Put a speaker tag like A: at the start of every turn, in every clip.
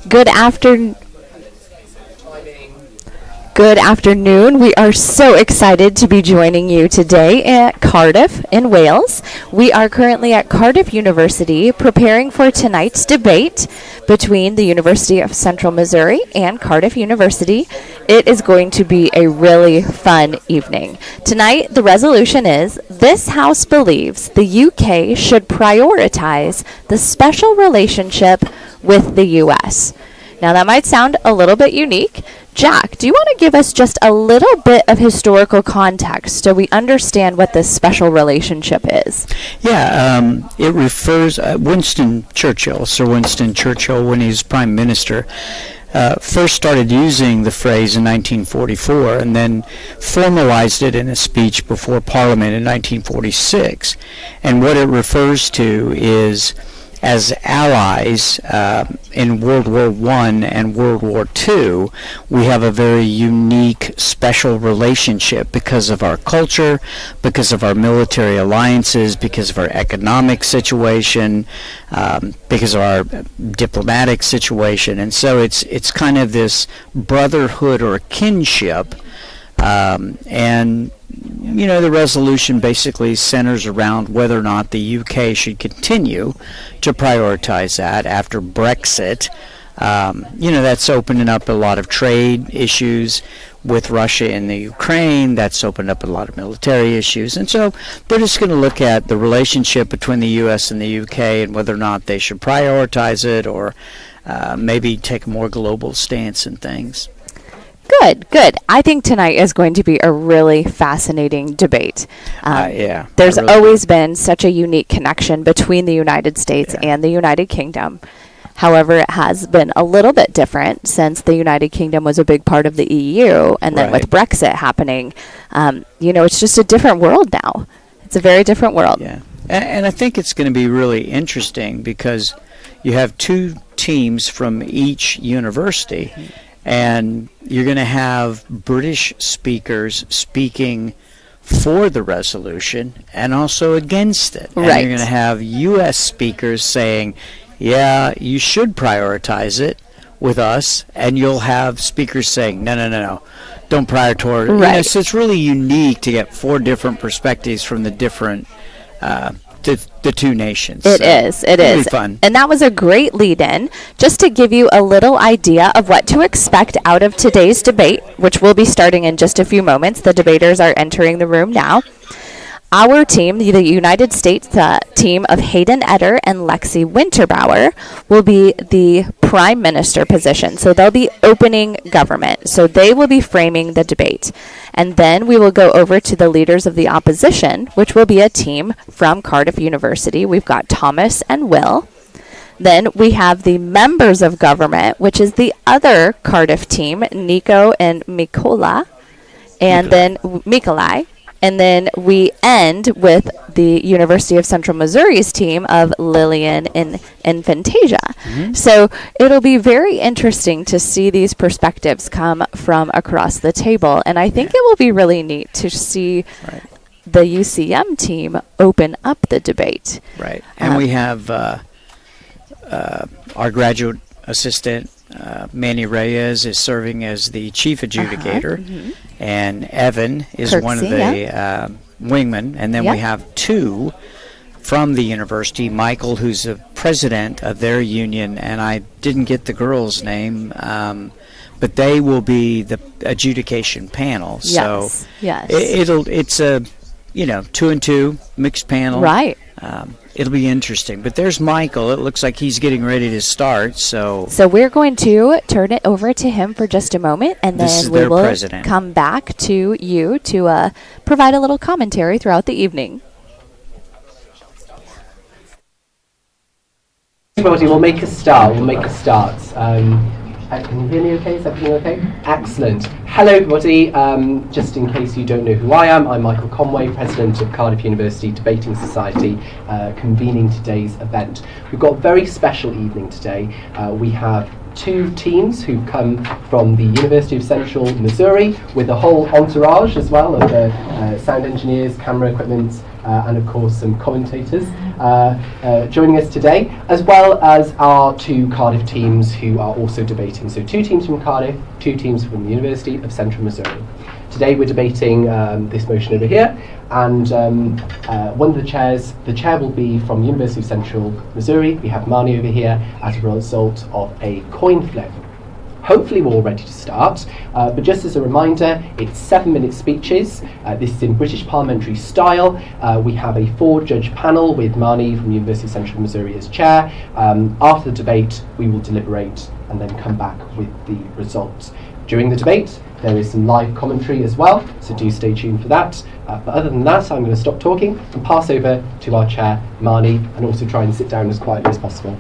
A: Good afternoon. Good afternoon. We are so excited to be joining you today at Cardiff in Wales. We are currently at Cardiff University preparing for tonight's debate between the University of Central Missouri and Cardiff University. It is going to be a really fun evening. Tonight, the resolution is, this House believes the UK should prioritize the special relationship with the US. Now, that might sound a little bit unique. Jack, do you want to give us just a little bit of historical context so we understand what this special relationship is?
B: Yeah, it refers, Winston Churchill, Sir Winston Churchill, when he was Prime Minister, first started using the phrase in 1944 and then formalized it in a speech before Parliament in 1946. And what it refers to is, as allies in World War I and World War II, we have a very unique, special relationship because of our culture, because of our military alliances, because of our economic situation, because of our diplomatic situation. And so it's kind of this brotherhood or kinship, and you know, the resolution basically centers around whether or not the UK should continue to prioritize that after Brexit. You know, that's opening up a lot of trade issues with Russia and the Ukraine. That's opened up a lot of military issues. And so they're just going to look at the relationship between the US and the UK and whether or not they should prioritize it or maybe take a more global stance in things.
A: Good. I think tonight is going to be a really fascinating debate. There's always been such a unique connection between the United States and the United Kingdom. However, it has been a little bit different since the United Kingdom was a big part of the EU, and then with Brexit happening, you know, it's just a different world now. It's a very different world.
B: Yeah, and I think it's going to be really interesting because you have two teams from each university. And you're going to have British speakers speaking for the resolution and also against it. And you're going to have U.S. speakers saying, yeah, you should prioritize it with us. And you'll have speakers saying, no, don't prioritize it. You know, so it's really unique to get four different perspectives from the different the two nations.
A: It is.
B: It'll be fun.
A: And that was a great lead-in, just to give you a little idea of what to expect out of today's debate, which will be starting in just a few moments. The debaters are entering the room now. Our team, the United States team of Hayden Eder and Lexi Winterbauer, will be the Prime Minister position. So they'll be opening government. So they will be framing the debate. And then we will go over to the leaders of the opposition, which will be a team from Cardiff University. We've got Thomas and Will. Then we have the members of government, which is the other Cardiff team, Nico and Mikola. And then Mikolai. And then we end with the University of Central Missouri's team of Lillian and Fantasia. Mm-hmm. So it'll be very interesting to see these perspectives come from across the table. And I think it will be really neat to see the UCM team open up the debate.
B: Right. And we have our graduate assistant, Manny Reyes, is serving as the chief adjudicator, and Evan is one of the wingmen, and then we have two from the university, Michael, who's the president of their union, and I didn't get the girl's name, but they will be the adjudication panel. So it's a 2-and-2 mixed panel.
A: Right.
B: It'll be interesting. But there's Michael. It looks like he's getting ready to start. So
A: we're going to turn it over to him for just a moment, and then we will come back to you to provide a little commentary throughout the evening.
C: Everybody, we'll make a start. Can you hear me okay? Is everything okay? Excellent. Hello everybody. Just in case you don't know who I am, I'm Michael Conway, President of Cardiff University Debating Society, convening today's event. We've got a very special evening today. We have two teams who've come from the University of Central Missouri with a whole entourage as well of sound engineers, camera equipment, and of course some commentators joining us today, as well as our two Cardiff teams who are also debating. So 2 teams from Cardiff, 2 teams from the University of Central Missouri. Today we're debating this motion over here, and one of the chair will be from the University of Central Missouri. We have Marnie over here as a result of a coin flip. Hopefully we're all ready to start, but just as a reminder, it's 7-minute speeches. This is in British parliamentary style. We have a 4-judge panel with Marnie from the University of Central Missouri as chair. After the debate, we will deliberate and then come back with the results. During the debate, there is some live commentary as well, so do stay tuned for that. But other than that, I'm going to stop talking and pass over to our chair, Marnie, and also try and sit down as quietly as possible.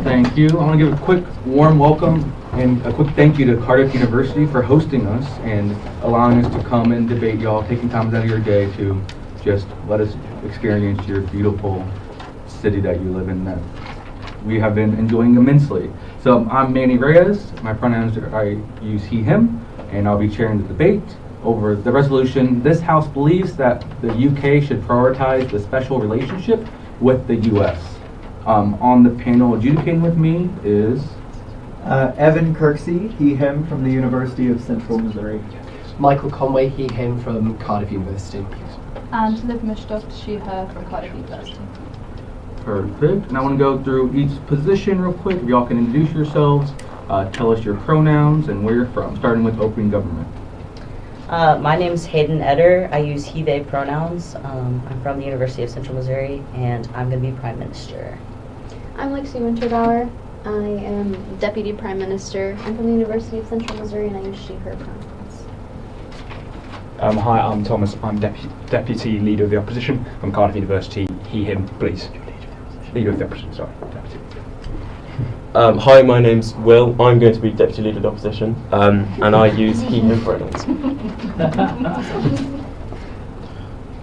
D: Thank you. I want to give a quick warm welcome and a quick thank you to Cardiff University for hosting us and allowing us to come and debate y'all, taking time out of your day to just let us experience your beautiful city that you live in that we have been enjoying immensely. So I'm Manny Reyes. My pronouns I use he, him, and I'll be chairing the debate over the resolution. This House believes that the UK should prioritize the special relationship with the US. On the panel adjudicating with me is
E: Evan Kirksey, he, him, from the University of Central Missouri.
C: Michael Conway, he, him, from Cardiff University.
F: And Liv Mishduft, she, her, from Cardiff University.
D: perfect. And I want to go through each position real quick. If y'all can introduce yourselves, tell us your pronouns and where you're from, starting with opening government.
G: My name's Hayden Eder. I use he, they pronouns. I'm from the University of Central Missouri, and I'm going to be Prime Minister.
H: I'm Lexi Winterbauer. I am Deputy Prime Minister. I'm from the University of Central Missouri, and I use she, her pronouns.
I: Hi, I'm Thomas. I'm Deputy Leader of the Opposition from Cardiff University. He, him, please. Leader of the Opposition, sorry. Deputy.
J: Hi, my name's Will. I'm going to be Deputy Leader of the Opposition, and I use he, him pronouns.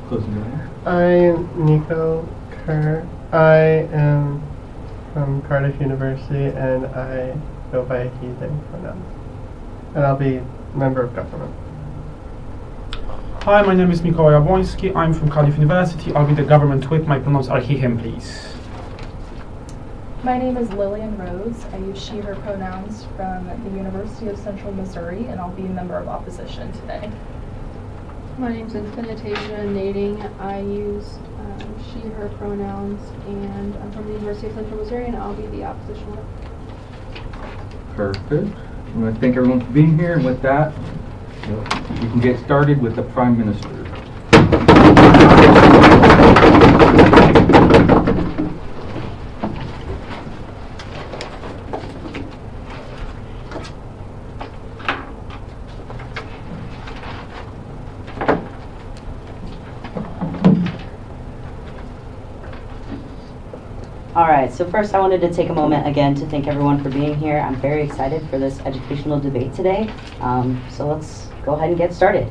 D: Closing door.
K: I'm Nico Kerr. I am from Cardiff University, and I go by he, them pronouns. And I'll be member of government.
L: Hi, my name is Mikołaj Jabłoński. I'm from Cardiff University. I'll be the government whip. My pronouns are he, him, please.
F: My name is Lillian Rose. I use she, her pronouns from the University of Central Missouri, and I'll be a member of opposition today.
H: My name's Infinitasia Nading. I use she, her pronouns, and I'm from the University of Central Missouri, and I'll be the opposition whip.
D: Perfect. I want to thank everyone for being here, and with that, we can get started with the Prime Minister.
G: Alright, so first I wanted to take a moment again to thank everyone for being here. I'm very excited for this educational debate today. So let's go ahead and get started.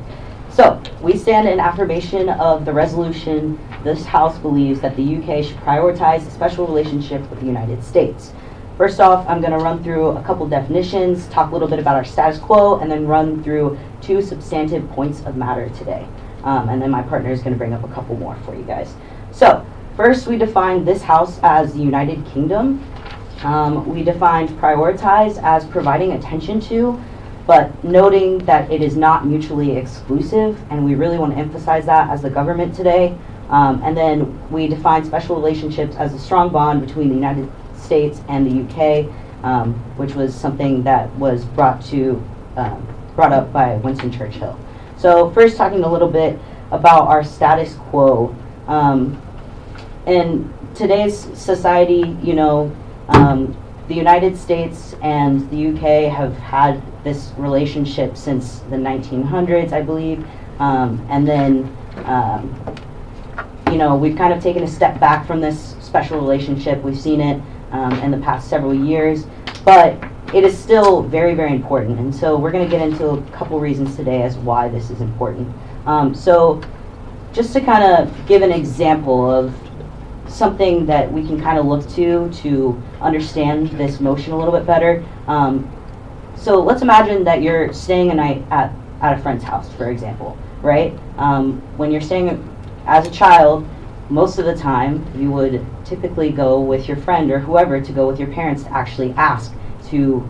G: So, we stand in affirmation of the resolution. This House believes that the UK should prioritize a special relationship with the United States. First off, I'm going to run through a couple definitions, talk a little bit about our status quo, and then run through 2 substantive points of matter today. And then my partner is going to bring up a couple more for you guys. So, first, we defined this House as the United Kingdom. We defined prioritize as providing attention to, but noting that it is not mutually exclusive, and we really want to emphasize that as the government today. And then we defined special relationships as a strong bond between the United States and the UK, which was something that was brought up by Winston Churchill. So first, talking a little bit about our status quo. In today's society, you know, the United States and the UK have had this relationship since the 1900s, I believe. And then, you know, we've kind of taken a step back from this special relationship. We've seen it in the past several years, but it is still very, very important. And so we're going to get into a couple reasons today as why this is important. So just to kind of give an example of something that we can kind of look to understand this motion a little bit better. So let's imagine that you're staying a night at at a friend's house, for example, right? When you're staying as a child, most of the time you would typically go with your friend or whoever to go with your parents to actually ask to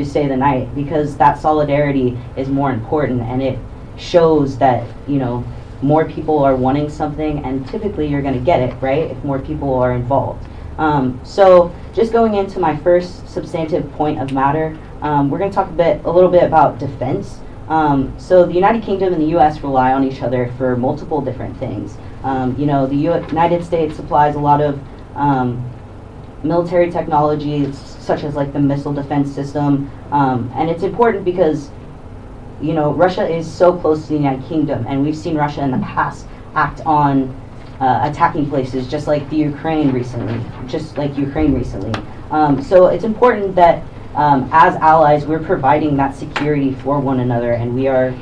G: stay the night, because that solidarity is more important, and it shows that, you know, more people are wanting something, and typically you're going to get it, right, if more people are involved. So just going into my first substantive point of matter, we're going to talk a little bit about defense. So the United Kingdom and the U.S. rely on each other for multiple different things. You know, the United States supplies a lot of military technology, such as like the missile defense system, and it's important because, you know, Russia is so close to the United Kingdom, and we've seen Russia in the past act on attacking places, just like Ukraine recently. So it's important that as allies, we're providing that security for one another, and we are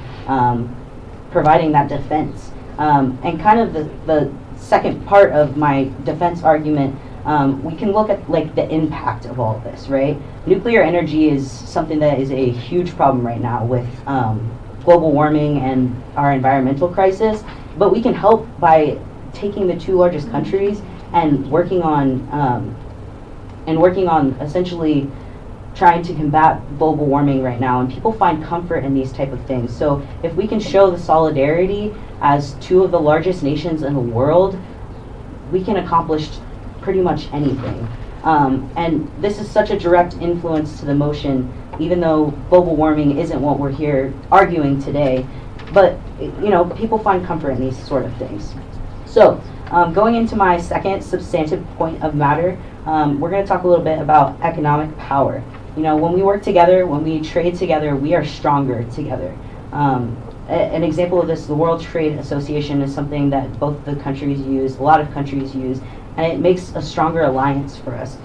G: providing that defense. And kind of the second part of my defense argument, we can look at like the impact of all of this, right? Nuclear energy is something that is a huge problem right now with global warming and our environmental crisis, but we can help by taking the two largest countries and working on essentially trying to combat global warming right now, and people find comfort in these type of things. So if we can show the solidarity as two of the largest nations in the world, we can accomplish pretty much anything. And this is such a direct influence to the motion, even though global warming isn't what we're here arguing today, but you know, people find comfort in these sort of things. So going into my second substantive point of matter, we're going to talk a little bit about economic power. You know, when we work together, when we trade together, we are stronger together. An example of this, the World Trade Association, is something that both the countries use, a lot of countries use, and it makes a stronger alliance for us.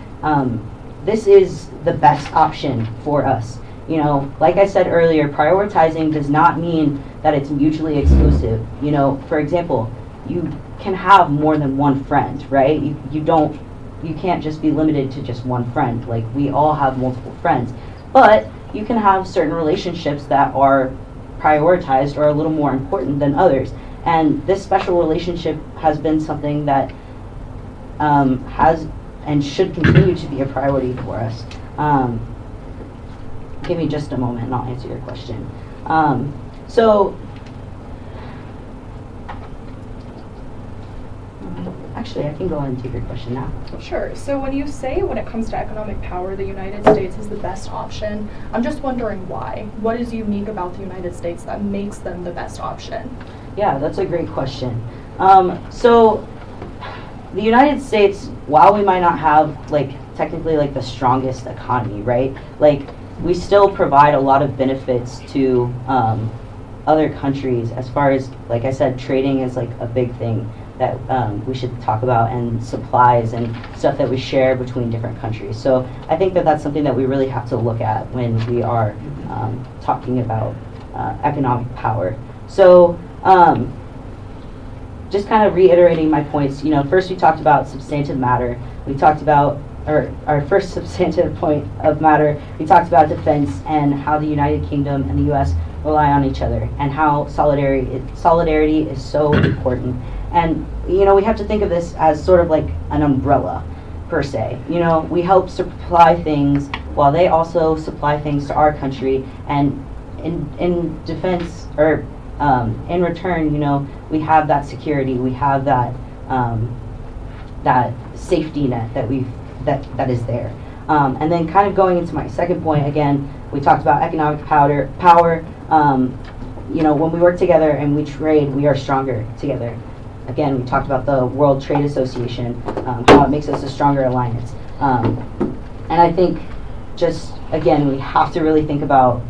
G: This is the best option for us. You know, like I said earlier, prioritizing does not mean that it's mutually exclusive. You know, for example, you can have more than one friend, right? You can't just be limited to just one friend. Like, we all have multiple friends, but you can have certain relationships that are prioritized or a little more important than others. And this special relationship has been something that has and should continue to be a priority for us. Give me just a moment and I'll answer your question. Actually, I can go ahead and take your question now.
F: Sure. So when you say, when it comes to economic power, the United States is the best option, I'm just wondering why. What is unique about the United States that makes them the best option?
G: Yeah, that's a great question. So the United States, while we might not have like technically like the strongest economy, right? Like, we still provide a lot of benefits to other countries, as far as, like I said, trading is like a big thing that we should talk about, and supplies and stuff that we share between different countries. So I think that that's something that we really have to look at when we are talking about economic power. So just kind of reiterating my points, you know, first we talked about substantive matter. We talked about, or our first substantive point of matter, we talked about defense and how the United Kingdom and the U.S. rely on each other, and how solidarity is so important. And, you know, we have to think of this as sort of like an umbrella, per se. You know, we help supply things while they also supply things to our country, and in defense, or in return, you know, we have that security, we have that that safety net that is there. And then kind of going into my second point, again, we talked about economic power. You know, when we work together and we trade, we are stronger together. Again, we talked about the World Trade Association, how it makes us a stronger alliance. And I think, just again, we have to really think about,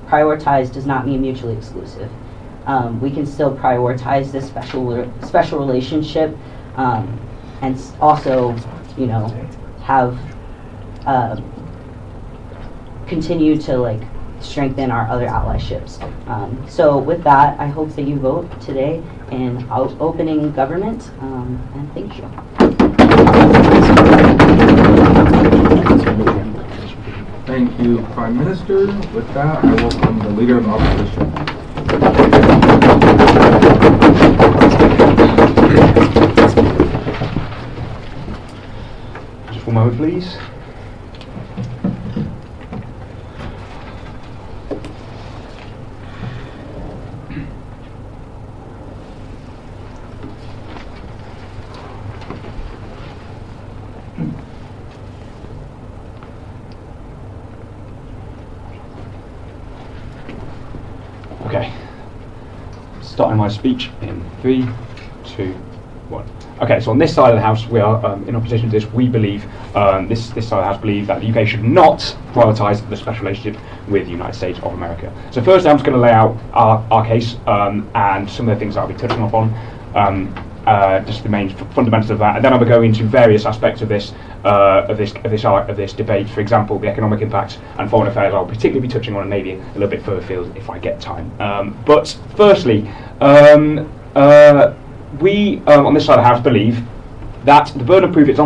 G: prioritize does not mean mutually exclusive. We can still prioritize this special relationship, and also, you know, have continue to like strengthen our other allyships. So with that, I hope that you vote today in opening government, and thank you.
D: Thank you, Prime Minister. With that, I welcome the Leader of Opposition.
I: Just one moment, please. Okay. Starting my speech in 3, 2, 1. Okay, so on this side of the House, we are in opposition to this. We believe, this side of the House believe that the UK should not prioritise the special relationship with the United States of America. So first I'm just going to lay out our case and some of the things I'll be touching upon, just the main fundamentals of that, and then I'll be going into various aspects of this debate. For example, the economic impact and foreign affairs. I'll particularly be touching on, and maybe a little bit further afield if I get time. But firstly, we on this side of the House believe that the burden of proof is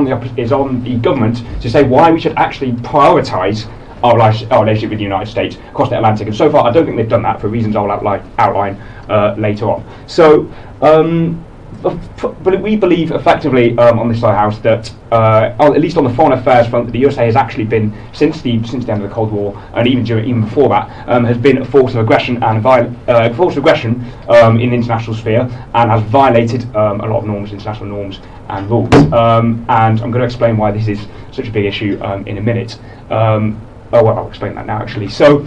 I: on the government to say why we should actually prioritise our relationship with the United States across the Atlantic. And so far, I don't think they've done that for reasons I'll outline later on. So. But we believe effectively on this side of the House that, at least on the foreign affairs front, that the USA has actually been, since the end of the Cold War, and even before that, has been a force of aggression and in the international sphere, and has violated a lot of norms, international norms and rules. And I'm going to explain why this is such a big issue in a minute. I'll explain that now. Actually, so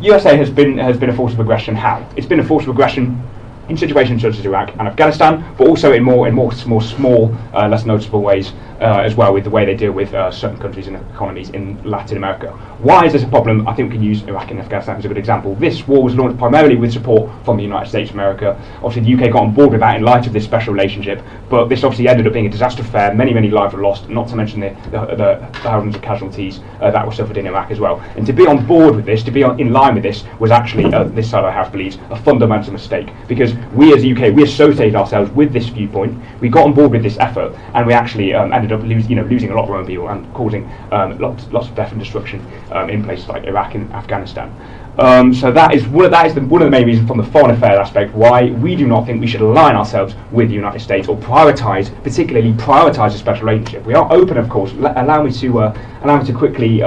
I: USA has been a force of aggression. How? It's been a force of aggression in situations such as Iraq and Afghanistan, but also in more small, less noticeable ways as well, with the way they deal with certain countries and economies in Latin America. Why is this a problem? I think we can use Iraq and Afghanistan as a good example. This war was launched primarily with support from the United States of America. Obviously, the UK got on board with that in light of this special relationship, but this obviously ended up being a disaster affair. Many lives were lost, not to mention the thousands of casualties that were suffered in Iraq as well. And to be on board with this, to be in line with this, was actually, this side of the House believes, a fundamental mistake, because we as the UK, we associated ourselves with this viewpoint, we got on board with this effort, and we actually ended up losing a lot of our own people and causing lots of death and destruction in places like Iraq and Afghanistan. So that is one of the main reasons from the foreign affairs aspect why we do not think we should align ourselves with the United States or particularly prioritise a special relationship. We are open, of course. Allow me to quickly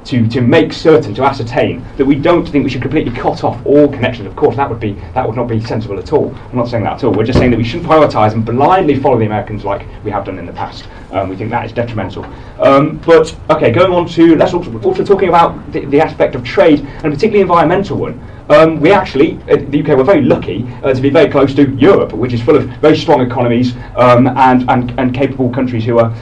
I: to make certain, to ascertain that we don't think we should completely cut off all connections. Of course, that would not be sensible at all. I'm not saying that at all. We're just saying that we shouldn't prioritise and blindly follow the Americans like we have done in the past. We think that is detrimental. But okay, going on to let's also talking about the aspect of trade, and particularly environmental one. We actually, the UK, were very lucky to be very close to Europe, which is full of very strong economies and capable countries who are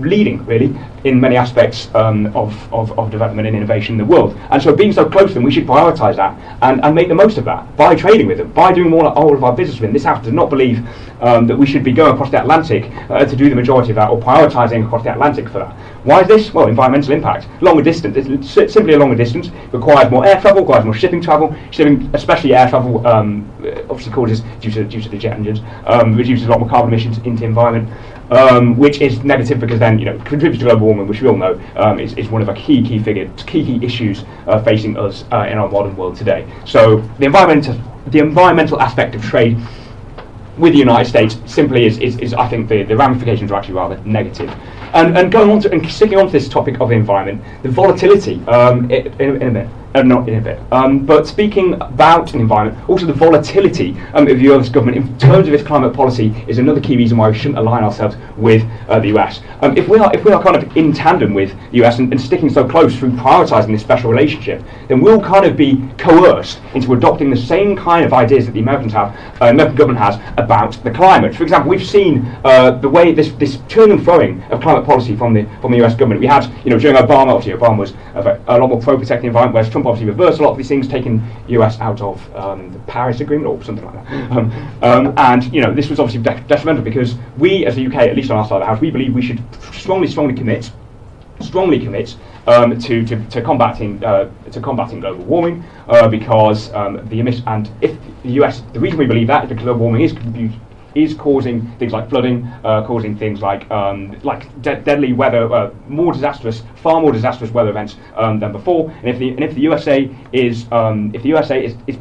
I: leading, really, in many aspects of development and innovation in the world. And so being so close to them, we should prioritise that and make the most of that by trading with them, by doing all of our business with them. This House does not believe that we should be going across the Atlantic to do the majority of that, or prioritising across the Atlantic for that. Why is this? Well, environmental impact. Longer distance. It's simply a longer distance. Requires more air travel, requires more shipping travel. Shipping, especially air travel, obviously causes, due to the jet engines, reduces a lot more carbon emissions into the environment, which is negative because then contributes to global warming, which we all know is one of our key issues facing us in our modern world today. So the environmental aspect of trade with the United States simply is I think the ramifications are actually rather negative. And going on to and sticking on to this topic of the environment, the volatility in a bit. Not in a bit. But speaking about an environment, also the volatility of the US government in terms of its climate policy is another key reason why we shouldn't align ourselves with the US. If we are kind of in tandem with the US and sticking so close through prioritising this special relationship, then we'll kind of be coerced into adopting the same kind of ideas that the American government has about the climate. For example, we've seen the way this turn and throwing of climate policy from the US government. We had, during Obama, obviously Obama was a lot more pro-protecting the environment, whereas Trump obviously reversed a lot of these things, taking US out of the Paris Agreement or something like that. And this was obviously detrimental because we, as the UK, at least on our side of the house, we believe we should strongly commit to combating global warming because the emission, and if the US, the reason we believe that is because global warming is is causing things like flooding, causing things like deadly weather, far more disastrous weather events than before. And if the USA is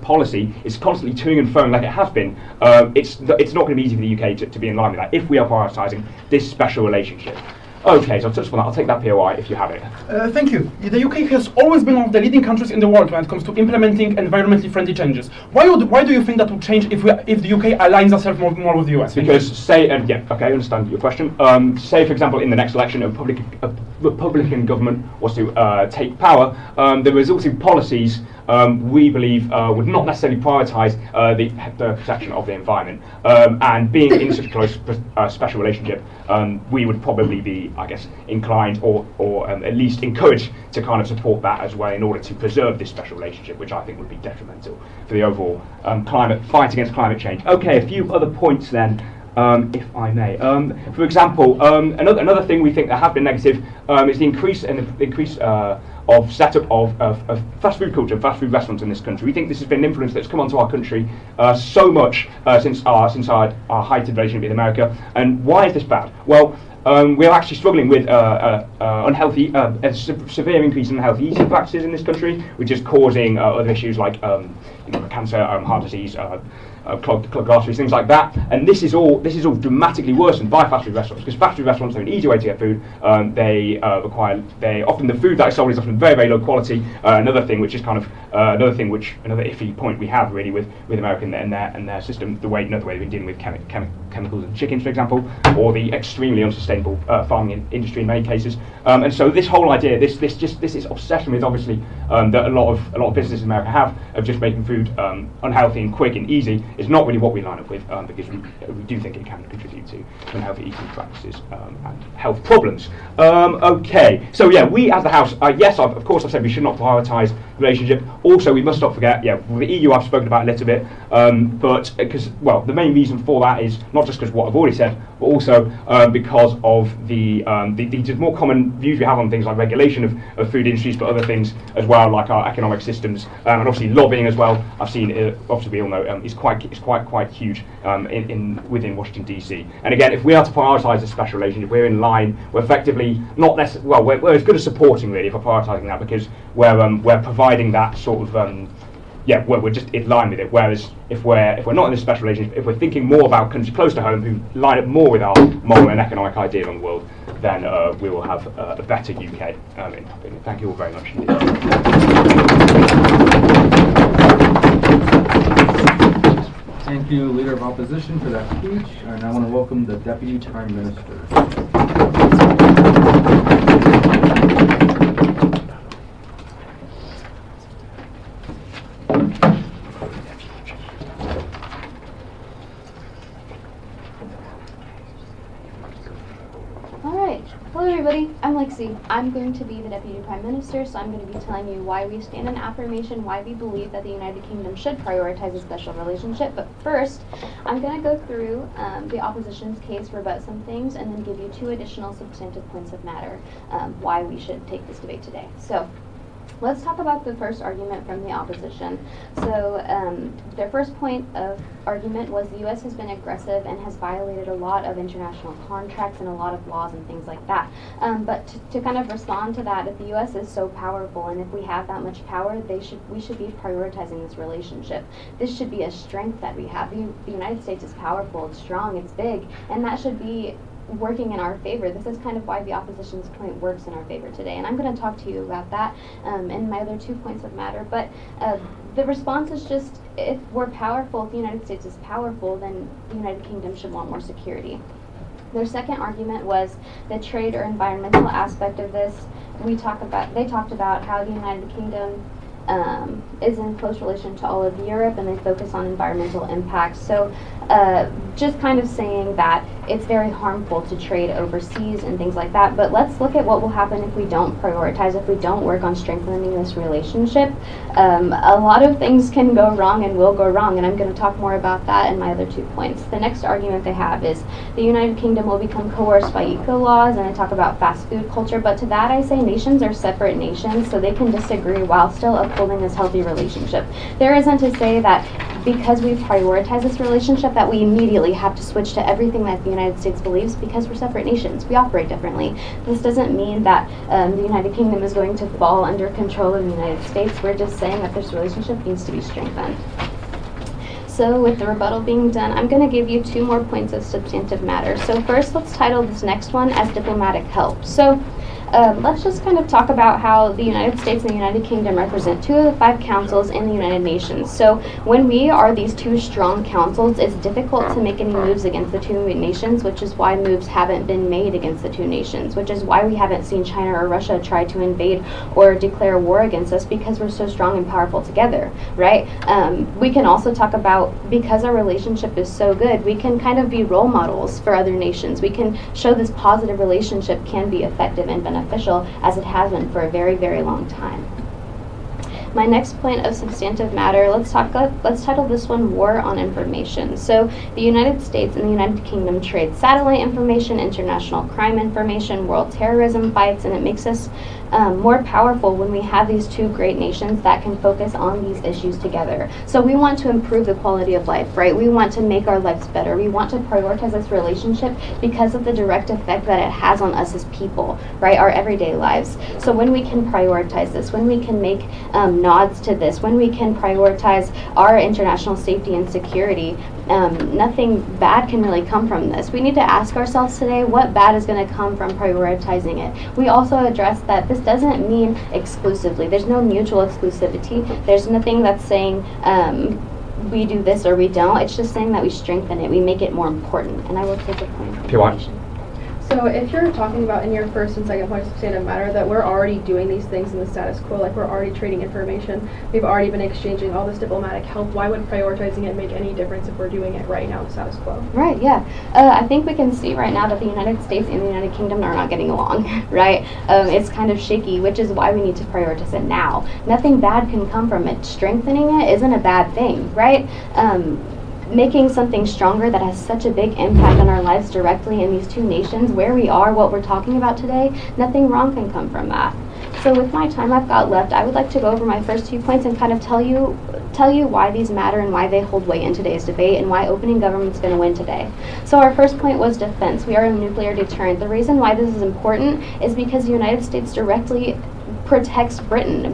I: policy is constantly toing and froing like it has been, it's not going to be easy for the UK to be in line with that if we are prioritising this special relationship. Okay, so I'll touch upon that. I'll take that POI if you have it.
L: Thank you. The UK has always been one of the leading countries in the world when it comes to implementing environmentally friendly changes. Why do you think that would change if the UK aligns itself more with the US?
I: Because I understand your question. Say, for example, in the next election, a Republican government was to take power, there was also policies we believe would not necessarily prioritise the protection of the environment. And being in such a close special relationship, we would probably be, I guess, inclined or at least encouraged to kind of support that as well in order to preserve this special relationship, which I think would be detrimental for the overall fight against climate change. Okay, a few other points then. If I may. For example, another thing we think that have been negative is the increase of setup of fast food culture, fast food restaurants in this country. We think this has been an influence that's come onto our country so much since our heightened relationship with America. And why is this bad? Well, we're actually struggling with unhealthy, a severe increase in unhealthy eating practices in this country, which is causing other issues like cancer, heart disease, clogged arteries, things like that. And this is all dramatically worsened by fast food restaurants, because fast food restaurants are an easy way to get food. Often the food that is sold is often very, very low quality. Another iffy point we have really with America and their system, the way they've been dealing with chemicals in chickens, for example, or the extremely unsustainable farming industry in many cases. And so this whole idea, this is obsession with obviously that a lot of businesses in America have of just making food unhealthy and quick and easy is not really what we line up with, because we do think it can contribute to unhealthy eating practices and health problems. Okay, so yeah, we as the House, of course I've said we should not prioritise relationship. Also, we must not forget, the EU I've spoken about a little bit, but because, the main reason for that is not just because what I've already said, but also because of the more common views we have on things like regulation of food industries, but other things as well, like our economic systems, and obviously lobbying as well. I've seen, obviously we all know, is quite huge within Washington DC. And again, if we are to prioritise a special relationship, we're in line. We're effectively not necessarily we're as good as supporting really if we're prioritising that, because we're providing that sort of we're just in line with it. Whereas if we're not in this special relationship, if we're thinking more about countries close to home who line up more with our moral and economic ideal on the world, then we will have a better UK. Thank you all very much indeed.
D: Thank you, Leader of Opposition, for that speech. And I want to welcome the Deputy Prime Minister.
M: Hello everybody, I'm Lexi. I'm going to be the Deputy Prime Minister, so I'm going to be telling you why we stand in affirmation, why we believe that the United Kingdom should prioritize a special relationship. But first, I'm going to go through the opposition's case, rebut some things, and then give you 2 additional substantive points of matter why we should take this debate today. So, let's talk about the first argument from the opposition. So their first point of argument was the U.S. has been aggressive and has violated a lot of international contracts and a lot of laws and things like that. But to kind of respond to that, if the U.S. is so powerful and if we have that much power, we should be prioritizing this relationship. This should be a strength that we have. The United States is powerful, it's strong, it's big, and that should be working in our favor. This is kind of why the opposition's point works in our favor today, and I'm going to talk to you about that in my other 2 points of matter. But the response is just, if we're powerful, if the United States is powerful, then the United Kingdom should want more security. Their second argument was the trade or environmental aspect of this. They talked about how the United Kingdom is in close relation to all of Europe, and they focus on environmental impacts. So just kind of saying that it's very harmful to trade overseas and things like that. But let's look at what will happen if we don't prioritize, if we don't work on strengthening this relationship. A lot of things can go wrong and will go wrong, and I'm going to talk more about that in my other 2 points. The next argument they have is the United Kingdom will become coerced by eco-laws, and I talk about fast food culture. But to that I say nations are separate nations, so they can disagree while still upholding this healthy relationship. There isn't to say that because we prioritize this relationship that we immediately have to switch to everything that the United States believes because we're separate nations. We operate differently. This doesn't mean that the United Kingdom is going to fall under control of the United States. We're just saying that this relationship needs to be strengthened. So with the rebuttal being done, I'm going to give you 2 more points of substantive matter. So first, let's title this next one as diplomatic help. So let's just kind of talk about how the United States and the United Kingdom represent 2 of the 5 councils in the United Nations. So when we are these 2 strong councils, it's difficult to make any moves against the 2 nations, which is why moves haven't been made against the 2 nations, which is why we haven't seen China or Russia try to invade or declare war against us, because we're so strong and powerful together, right? We can also talk about, because our relationship is so good, we can kind of be role models for other nations. We can show this positive relationship can be effective and beneficial as it has been for a very, very long time. My next point of substantive matter, let's title this one War on Information. So the United States and the United Kingdom trade satellite information, international crime information, world terrorism fights, and it makes us more powerful when we have these 2 great nations that can focus on these issues together. So we want to improve the quality of life, right? We want to make our lives better. We want to prioritize this relationship because of the direct effect that it has on us as people, right? Our everyday lives. So when we can prioritize this, when we can make nods to this, when we can prioritize our international safety and security, nothing bad can really come from this. We need to ask ourselves today, what bad is going to come from prioritizing it? We also address that this doesn't mean exclusively. There's no mutual exclusivity. There's nothing that's saying we do this or we don't. It's just saying that we strengthen it. We make it more important. And I will take a point of information.
H: So if you're talking about in your first and second point of substantive matter that we're already doing these things in the status quo, like we're already trading information, we've already been exchanging all this diplomatic help, why would prioritizing it make any difference if we're doing it right now in the status quo?
M: Right, yeah. I think we can see right now that the United States and the United Kingdom are not getting along, right? It's kind of shaky, which is why we need to prioritize it now. Nothing bad can come from it. Strengthening it isn't a bad thing, right? Making something stronger that has such a big impact on our lives directly in these 2 nations, where we are, what we're talking about today, nothing wrong can come from that. So with my time I've got left, I would like to go over my first 2 points and kind of tell you why these matter and why they hold weight in today's debate and why opening government's going to win today. So our first point was defense. We are a nuclear deterrent. The reason why this is important is because the United States directly protects Britain.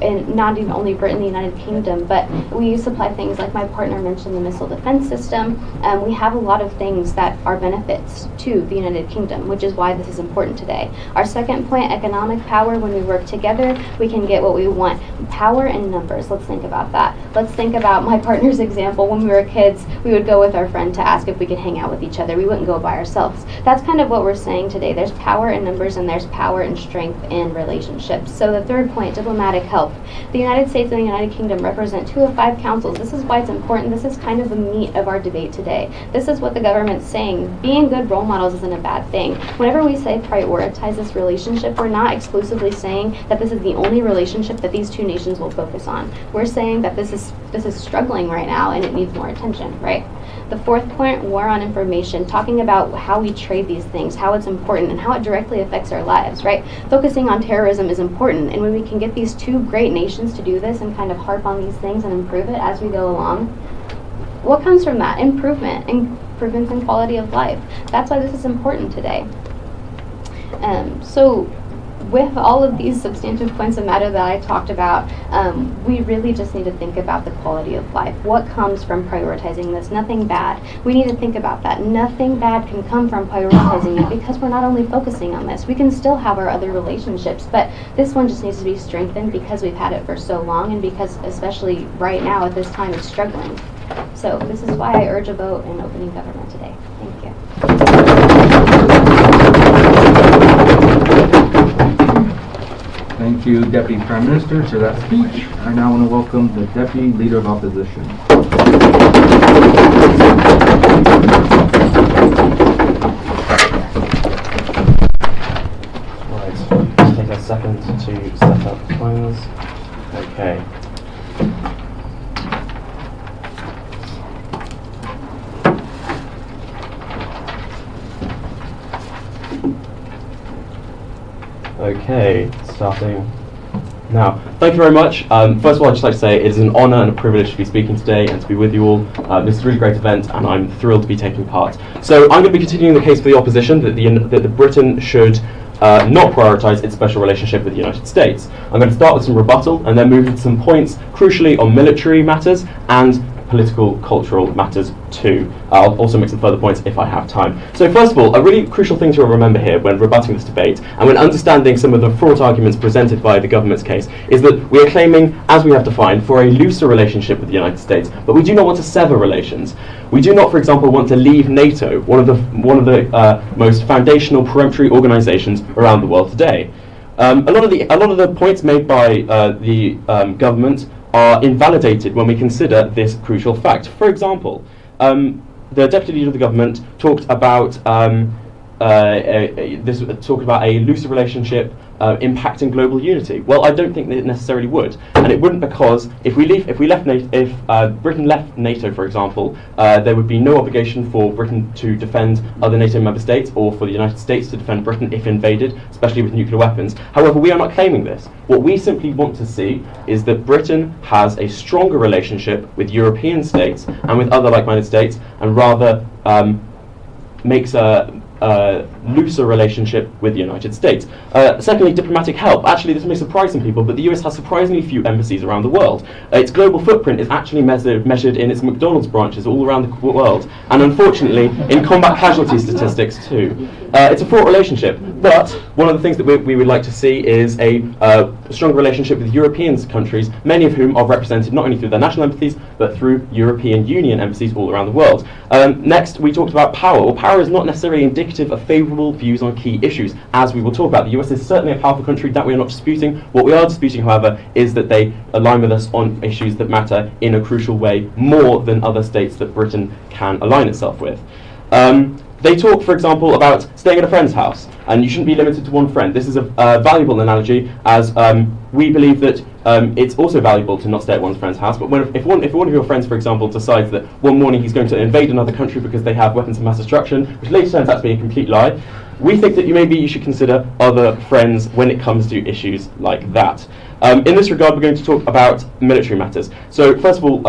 M: And not even only Britain, the United Kingdom, but we supply things like my partner mentioned, the missile defense system. We have a lot of things that are benefits to the United Kingdom, which is why this is important today. Our second point, economic power. When we work together, we can get what we want. Power in numbers. Let's think about that. Let's think about my partner's example. When we were kids, we would go with our friend to ask if we could hang out with each other. We wouldn't go by ourselves. That's kind of what we're saying today. There's power in numbers and there's power and strength in relationships. So the third point, diplomatic help. The United States and the United Kingdom represent 2 of 5 councils. This is why it's important. This is kind of the meat of our debate today. This is what the government's saying. Being good role models isn't a bad thing. Whenever we say prioritize this relationship, we're not exclusively saying that this is the only relationship that these 2 nations will focus on. We're saying that this is struggling right now and it needs more attention, right? The fourth point, war on information, talking about how we trade these things, how it's important, and how it directly affects our lives, right? Focusing on terrorism is important, and when we can get these 2 great nations to do this and kind of harp on these things and improve it as we go along, what comes from that? Improvements in quality of life. That's why this is important today. So with all of these substantive points of matter that I talked about, we really just need to think about the quality of life. What comes from prioritizing this? Nothing bad. We need to think about that. Nothing bad can come from prioritizing it because we're not only focusing on this. We can still have our other relationships, but this one just needs to be strengthened because we've had it for so long and because especially right now at this time it's struggling. So this is why I urge a vote in opening government today. Thank you.
D: Thank you, Deputy Prime Minister, for that speech. I now want to welcome the Deputy Leader of Opposition.
N: Right, just take a second to set up plans. Okay. Okay, starting
J: Now, thank you very much. First of all, I'd just like to say it is an honour and a privilege to be speaking today and to be with you all. This is a really great event, and I'm thrilled to be taking part. So I'm going to be continuing the case for the opposition that Britain should not prioritise its special relationship with the United States. I'm going to start with some rebuttal and then move to some points, crucially on military matters and political, cultural matters too. I'll also make some further points if I have time. So first of all, a really crucial thing to remember here when rebutting this debate and when understanding some of the fraught arguments presented by the government's case is that we are claiming, as we have defined, for a looser relationship with the United States, but we do not want to sever relations. We do not, for example, want to leave NATO, one of the most foundational peremptory organisations around the world today. A lot of the points made by the government are invalidated when we consider this crucial fact. For example, the Deputy Leader of the government talked about a looser relationship impacting global unity. Well, I don't think that it necessarily would, and it wouldn't, because if Britain left NATO, for example, there would be no obligation for Britain to defend other NATO member states or for the United States to defend Britain if invaded, especially with nuclear weapons. However, we are not claiming this. What we simply want to see is that Britain has a stronger relationship with European states and with other like-minded states, and rather makes a looser relationship with the United States. Secondly, diplomatic help. Actually, this may surprise some people, but the US has surprisingly few embassies around the world. Its global footprint is actually measured in its McDonald's branches all around the world, and unfortunately in combat casualty statistics too. It's a fraught relationship, but one of the things that we would like to see is a strong relationship with European countries, many of whom are represented not only through their national embassies, but through European Union embassies all around the world. Next, we talked about power. Well, power is not necessarily indicative of favourable views on key issues, as we will talk about. The US is certainly a powerful country, that we are not disputing. What we are disputing, however, is that they align with us on issues that matter in a crucial way, more than other states that Britain can align itself with. They talk, for example, about staying at a friend's house, and you shouldn't be limited to one friend. This is a valuable analogy, as we believe that it's also valuable to not stay at one's friend's house, but if one of your friends, for example, decides that one morning he's going to invade another country because they have weapons of mass destruction, which later turns out to be a complete lie, we think that maybe you should consider other friends when it comes to issues like that. In this regard, we're going to talk about military matters. So first of all,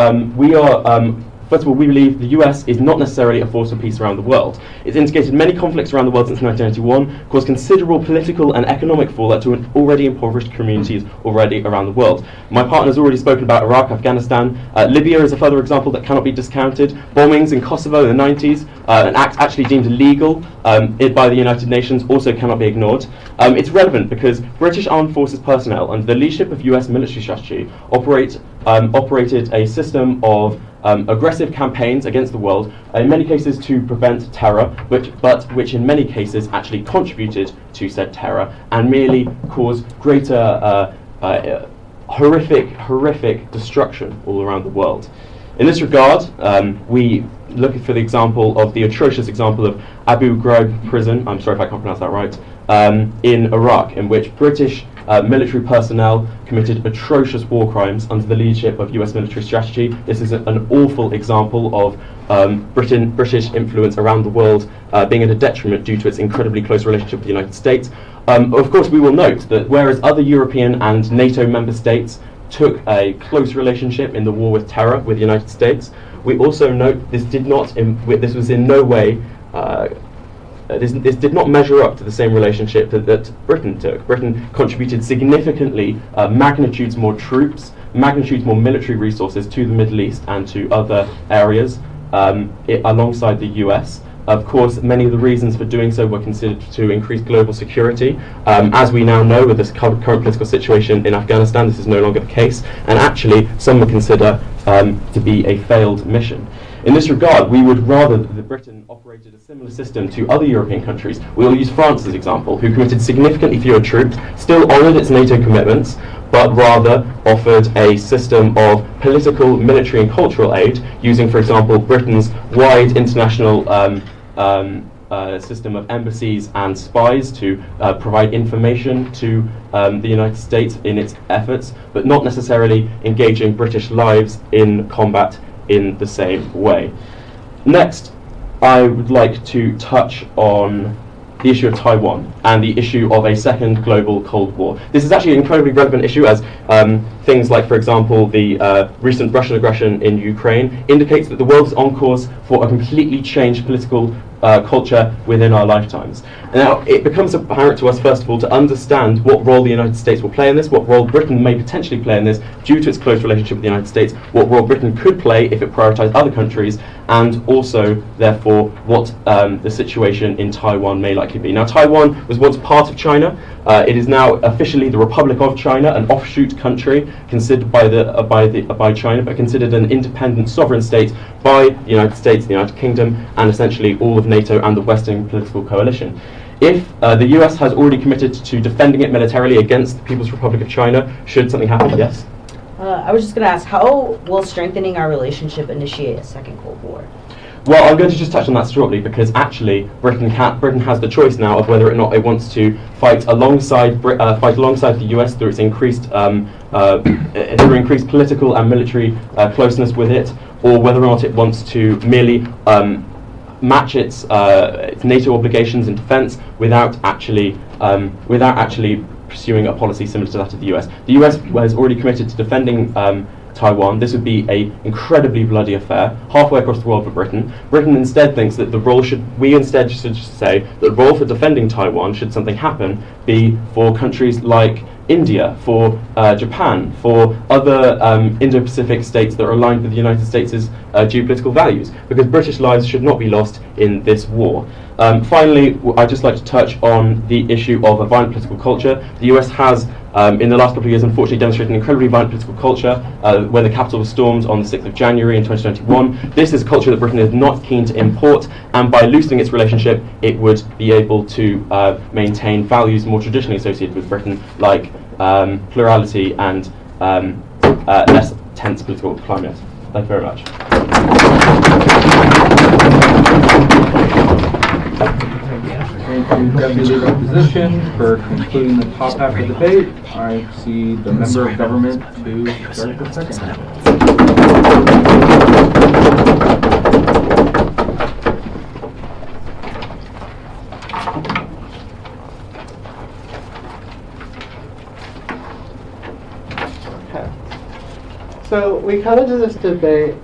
J: we believe the US is not necessarily a force for peace around the world. It's instigated many conflicts around the world since 1991, caused considerable political and economic fallout to already impoverished communities already around the world. My partner has already spoken about Iraq, Afghanistan. Libya is a further example that cannot be discounted. Bombings in Kosovo in the 90s, an act actually deemed illegal by the United Nations, also cannot be ignored. It's relevant because British Armed Forces personnel, under the leadership of US military strategy, operated a system of aggressive campaigns against the world, in many cases to prevent terror, but which in many cases actually contributed to said terror and merely caused greater horrific destruction all around the world. In this regard, we look for the example of the atrocious example of Abu Ghraib prison, I'm sorry if I can't pronounce that right, in Iraq, in which British military personnel committed atrocious war crimes under the leadership of US military strategy. This is an awful example of British influence around the world being at a detriment due to its incredibly close relationship with the United States. Of course, we will note that whereas other European and NATO member states took a close relationship in the war with terror with the United States, we also note this was in no way this did not measure up to the same relationship that Britain took. Britain contributed significantly magnitudes more troops, magnitudes more military resources to the Middle East and to other areas alongside the US. Of course, many of the reasons for doing so were considered to increase global security. As we now know, with this current political situation in Afghanistan, this is no longer the case, and actually some would consider to be a failed mission. In this regard, we would rather that Britain operated a similar system to other European countries. We will use France as an example, who committed significantly fewer troops, still honoured its NATO commitments, but rather offered a system of political, military and cultural aid, using, for example, Britain's wide international system of embassies and spies to provide information to the United States in its efforts, but not necessarily engaging British lives in combat in the same way. Next, I would like to touch on the issue of Taiwan and the issue of a second global Cold War. This is actually an incredibly relevant issue, as things like, for example, the recent Russian aggression in Ukraine indicates that the world is on course for a completely changed political culture within our lifetimes. Now, it becomes apparent to us, first of all, to understand what role the United States will play in this, what role Britain may potentially play in this due to its close relationship with the United States, what role Britain could play if it prioritised other countries, and also, therefore, what the situation in Taiwan may likely be. Now, Taiwan was once part of China. It is now officially the Republic of China, an offshoot country considered by China, but considered an independent sovereign state by the United States, the United Kingdom, and essentially all of NATO and the Western political coalition. If the US has already committed to defending it militarily against the People's Republic of China, should something happen, yes?
G: I was just going to ask, how will strengthening our relationship initiate a second Cold War?
J: Well, I'm going to just touch on that shortly, because actually Britain has the choice now of whether or not it wants to fight alongside the US through its increased political and military closeness with it, or whether or not it wants to merely match its NATO obligations in defence without actually pursuing a policy similar to that of the US. The US has already committed to defending Taiwan. This would be an incredibly bloody affair, halfway across the world for Britain. Britain instead thinks that we instead should say that the role for defending Taiwan, should something happen, be for countries like India, for Japan, for other Indo-Pacific states that are aligned with the United States' geopolitical values, because British lives should not be lost in this war. Finally, I'd just like to touch on the issue of a violent political culture. The US has, in the last couple of years, unfortunately demonstrated an incredibly violent political culture when the Capitol was stormed on the 6th of January in 2021. This is a culture that Britain is not keen to import, and by loosening its relationship, it would be able to maintain values more traditionally associated with Britain, like plurality and less tense political climate. Thank you very much.
D: Thank you, Deputy Leader of Opposition, for concluding the top half of the debate. I see the Member of Government to start the second half.
K: So we kind of did this debate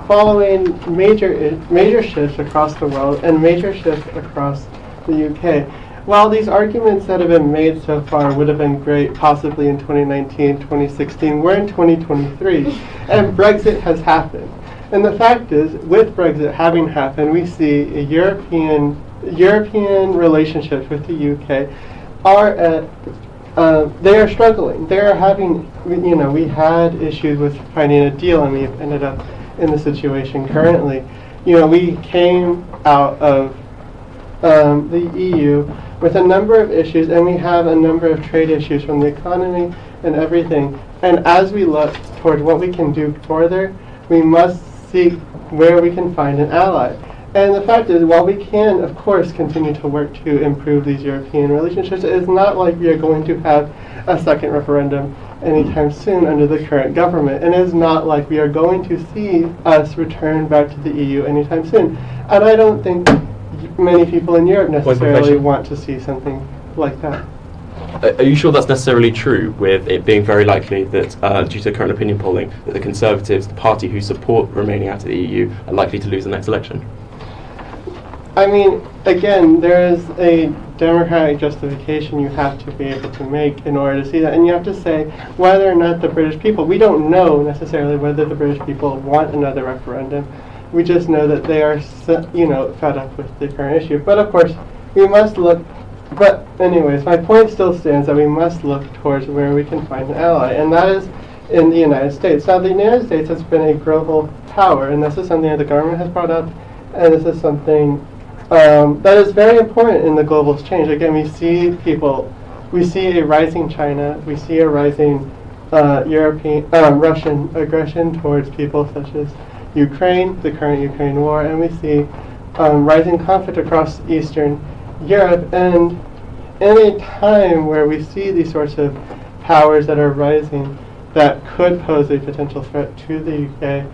K: following major shifts across the world and major shifts across the UK. While these arguments that have been made so far would have been great possibly in 2019, 2016, we're in 2023, and Brexit has happened. And the fact is, with Brexit having happened, we see a European relationships with the UK are at they are struggling. They are having, we had issues with finding a deal, and we've ended up in the situation currently. We came out of the EU with a number of issues, and we have a number of trade issues from the economy and everything. And as we look towards what we can do further, we must seek where we can find an ally. And the fact is, while we can, of course, continue to work to improve these European relationships, it is not like we are going to have a second referendum anytime soon under the current government. And it is not like we are going to see us return back to the EU anytime soon. And I don't think many people in Europe necessarily want to see something like that.
J: Are you sure that's necessarily true, with it being very likely that, due to current opinion polling, that the Conservatives, the party who support remaining out of the EU, are likely to lose the next election?
K: I mean, again, there is a democratic justification you have to be able to make in order to see that. And you have to say whether or not the British people, we don't know necessarily whether the British people want another referendum. We just know that they are, fed up with the current issue. But of course, we must look, but anyways, my point still stands that we must look towards where we can find an ally, and that is in the United States. Now, the United States has been a global power, and this is something that the government has brought up, and this is something that is very important in the global exchange. Again, we see a rising China, we see a rising Russian aggression towards people such as Ukraine, the current Ukraine war, and we see rising conflict across Eastern Europe. And in a time where we see these sorts of powers that are rising that could pose a potential threat to the UK,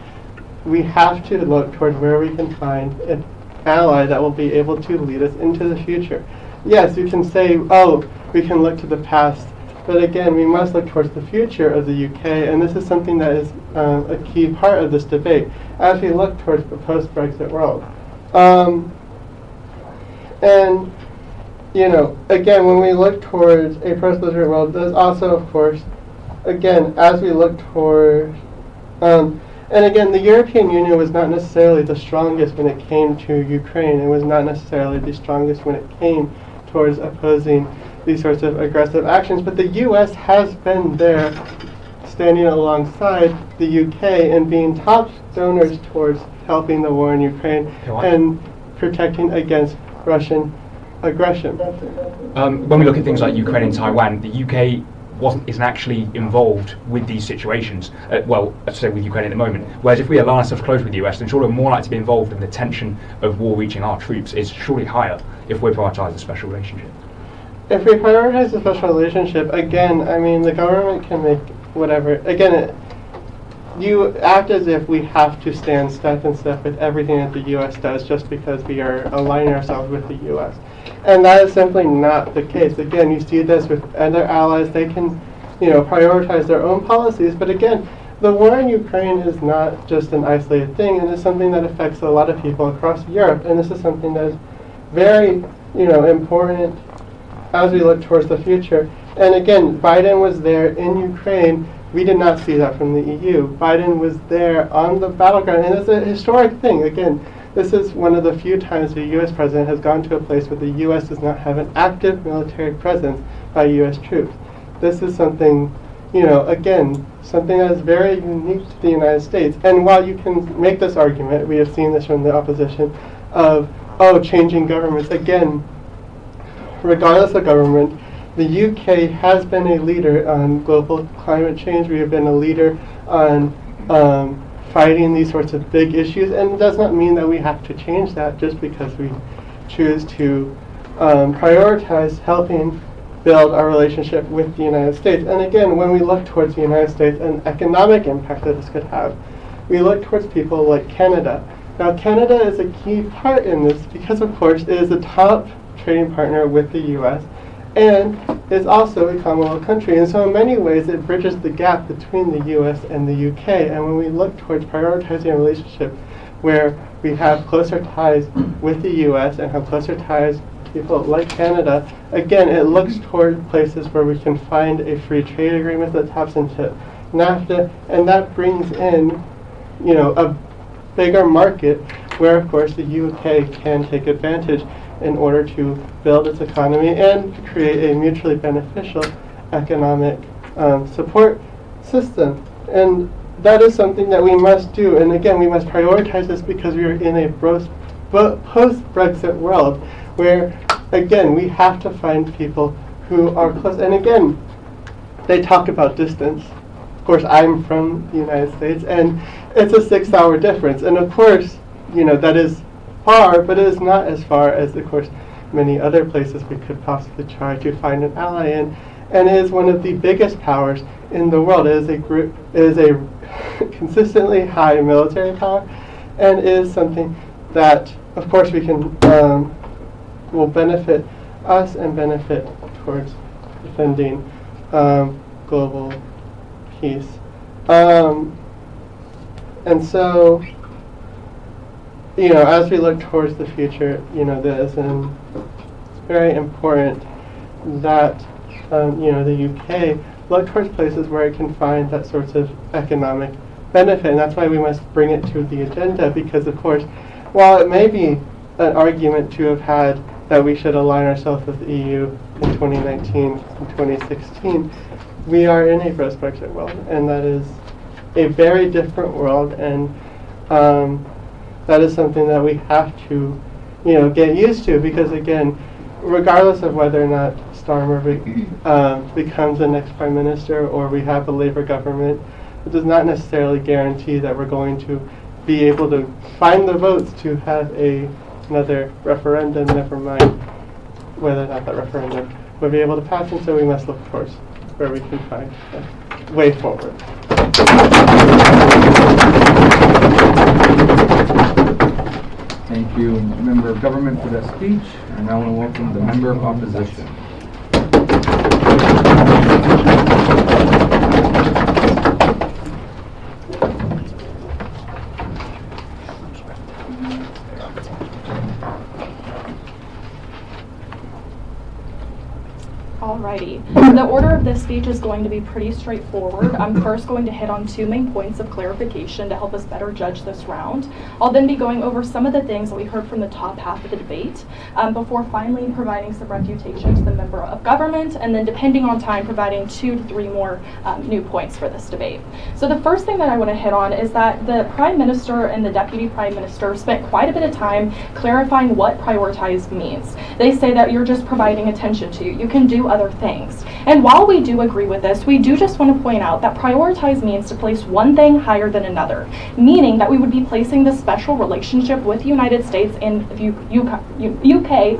K: we have to look toward where we can find an ally that will be able to lead us into the future. yes, you can say, oh, we can look to the past, but again, we must look towards the future of the UK, and this is something that is a key part of this debate as we look towards the post-Brexit world. And, you know, again, when we look towards a post-Brexit world, there's also, of course, again, as we look toward, and again, the European Union was not necessarily the strongest when it came to Ukraine. It was not necessarily the strongest when it came towards opposing these sorts of aggressive actions. But the U.S. has been there, standing alongside the UK and being top donors towards helping the war in Ukraine and protecting against Russian aggression.
I: When we look at things like Ukraine and Taiwan, the UK isn't actually involved with these situations, well, let's say with Ukraine at the moment. Whereas if we align ourselves close with the US, then surely we're more likely to be involved in the tension of war reaching our troops is surely higher if we prioritise a special relationship.
K: If we prioritize a special relationship, again, I mean, the government can make whatever. Again, you act as if we have to stand step in step with everything that the U.S. does just because we are aligning ourselves with the U.S. And that is simply not the case. Again, you see this with other allies. They can, you know, prioritize their own policies. But again, the war in Ukraine is not just an isolated thing, and it's something that affects a lot of people across Europe. And this is something that is very, you know, important as we look towards the future. And again, Biden was there in Ukraine. We did not see that from the EU. Biden was there on the battleground, and it's a historic thing. Again, this is one of the few times the U.S. president has gone to a place where the U.S. does not have an active military presence by U.S. troops. This is something, you know, again, something that is very unique to the United States. And while you can make this argument, we have seen this from the opposition, of, oh, changing governments. Again, regardless of government, the UK has been a leader on global climate change. We have been a leader on fighting these sorts of big issues, and it does not mean that we have to change that just because we choose to prioritize helping build our relationship with the United States. And again, when we look towards the United States and economic impact that this could have, we look towards people like Canada. Now, Canada is a key part in this because, of course, it is a top trading partner with the U.S. and is also a Commonwealth country. And so in many ways, it bridges the gap between the U.S. and the UK. And when we look towards prioritizing a relationship where we have closer ties with the U.S. and have closer ties with people like Canada, again, it looks toward places where we can find a free trade agreement that taps into NAFTA, and that brings in, you know, a bigger market where, of course, the UK can take advantage in order to build its economy and to create a mutually beneficial economic support system. And that is something that we must do. And again, we must prioritize this because we are in a post-Brexit world where, again, we have to find people who are close. And again, they talk about distance. Of course, I'm from the United States, and it's a 6-hour difference. And of course, you know, that is far, but it is not as far as, of course, many other places we could possibly try to find an ally in. And it is one of the biggest powers in the world. It is a consistently high military power, and it is something that, of course, we can will benefit us and benefit towards defending global peace. And so, you know, as we look towards the future, you know, it's very important that, you know, the UK look towards places where it can find that sort of economic benefit. And that's why we must bring it to the agenda, because, of course, while it may be an argument to have had that we should align ourselves with the EU in 2019 and 2016, we are in a post-Brexit world, and that is a very different world, and that is something that we have to, you know, get used to, because again, regardless of whether or not Starmer becomes the next prime minister or we have a Labour government, it does not necessarily guarantee that we're going to be able to find the votes to have another referendum, never mind whether or not that referendum will be able to pass, and so we must look towards where we can find a way forward.
D: Thank you, Member Government for that speech. And I want to welcome the Member of Opposition.
F: Alrighty. The order of this speech is going to be pretty straightforward. I'm first going to hit on two main points of clarification to help us better judge this round. I'll then be going over some of the things that we heard from the top half of the debate, before finally providing some refutation to the member of government, and then depending on time, providing 2 to 3 more new points for this debate. So the first thing that I want to hit on is that the Prime Minister and the Deputy Prime Minister spent quite a bit of time clarifying what prioritized means. They say that you're just providing attention to. You can do other things. And while we do agree with this, we do just want to point out that prioritize means to place one thing higher than another, meaning that we would be placing the special relationship with the United States and UK,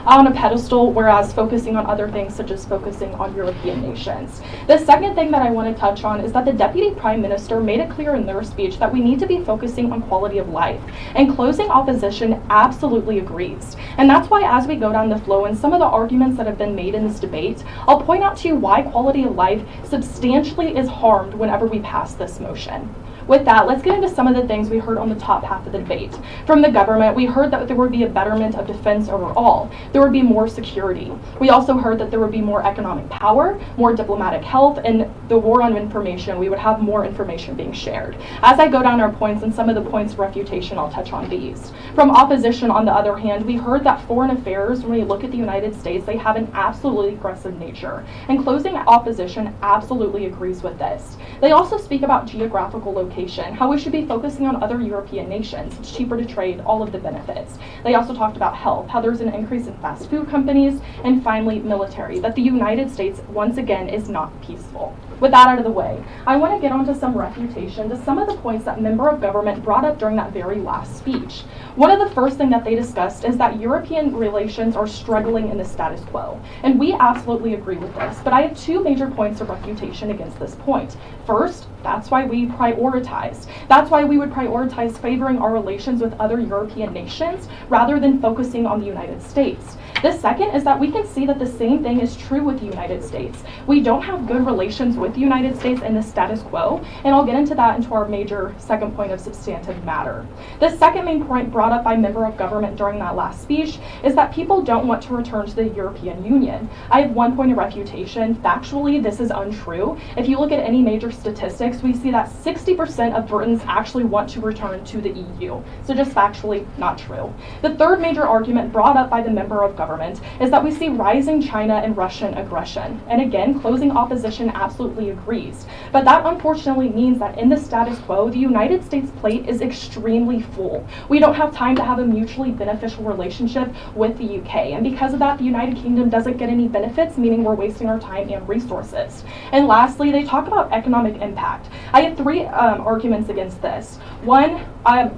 F: on a pedestal, whereas focusing on other things such as focusing on European nations. The second thing that I want to touch on is that the Deputy Prime Minister made it clear in their speech that we need to be focusing on quality of life, and closing opposition absolutely agrees. And that's why as we go down the flow and some of the arguments that have been made in this debate, I'll point out to you why quality of life substantially is harmed whenever we pass this motion. With that, let's get into some of the things we heard on the top half of the debate. From the government, we heard that there would be a betterment of defense overall. There would be more security. We also heard that there would be more economic power, more diplomatic help, and the war on information. We would have more information being shared. As I go down our points and some of the points of refutation, I'll touch on these. From opposition, on the other hand, we heard that foreign affairs, when we look at the United States, they have an absolutely aggressive nature. And closing opposition absolutely agrees with this. They also speak about geographical location, how we should be focusing on other European nations. It's cheaper to trade, all of the benefits. They also talked about health, how there's an increase in fast food companies, and finally military, that the United States once again is not peaceful. With that out of the way, I want to get onto some refutation to some of the points that member of government brought up during that very last speech. One of the first things that they discussed is that European relations are struggling in the status quo. And we absolutely agree with this, but I have 2 major points of refutation against this point. First, that's why we prioritize. That's why we would prioritize favoring our relations with other European nations rather than focusing on the United States. The second is that we can see that the same thing is true with the United States. We don't have good relations with the United States in the status quo, and I'll get into that into our major second point of substantive matter. The second main point brought up by member of government during that last speech is that people don't want to return to the European Union. I have 1 point of refutation. Factually, this is untrue. If you look at any major statistics, we see that 60% of Britons actually want to return to the EU. So just factually, not true. The third major argument brought up by the member of government is that we see rising China and Russian aggression. And again, closing opposition absolutely agrees. But that unfortunately means that in the status quo, the United States plate is extremely full. We don't have time to have a mutually beneficial relationship with the UK. And because of that, the United Kingdom doesn't get any benefits, meaning we're wasting our time and resources. And lastly, they talk about economic impact. I have 3 arguments against this. One,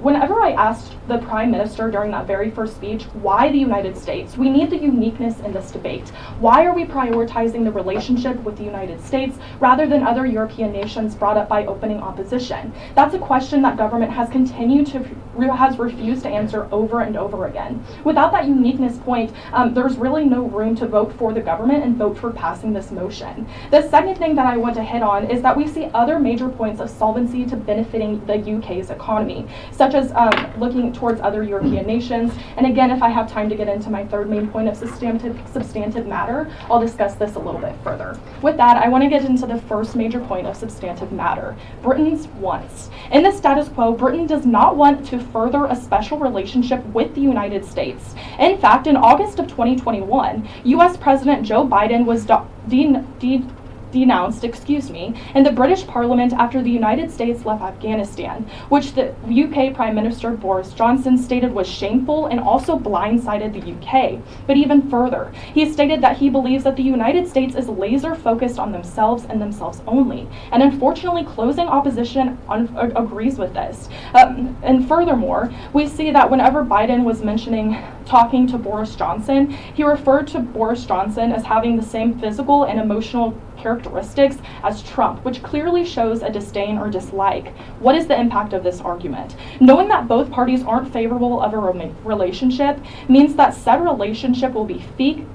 F: whenever I asked the Prime Minister during that very first speech, why the United States? We need the uniqueness in this debate. Why are we prioritizing the relationship with the United States rather than other European nations brought up by opening opposition? That's a question that government has refused to answer over and over again. Without that uniqueness point, there's really no room to vote for the government and vote for passing this motion. The second thing that I want to hit on is that we see other major points of solvency to benefiting the UK's economy, such as looking towards other European nations. And again, if I have time to get into my third main point of substantive matter, I'll discuss this a little bit further. With that, I want to get into the first major point of substantive matter. Britain's wants. In the status quo, Britain does not want to further a special relationship with the United States. In fact, in August of 2021, US President Joe Biden was denounced, in the British Parliament after the United States left Afghanistan, which the UK Prime Minister Boris Johnson stated was shameful and also blindsided the UK. But even further, he stated that he believes that the United States is laser focused on themselves and themselves only. And unfortunately, closing opposition agrees with this. And furthermore, we see that whenever Biden was talking to Boris Johnson, he referred to Boris Johnson as having the same physical and emotional characteristics as Trump, which clearly shows a disdain or dislike. What is the impact of this argument? Knowing that both parties aren't favorable of a relationship means that said relationship will be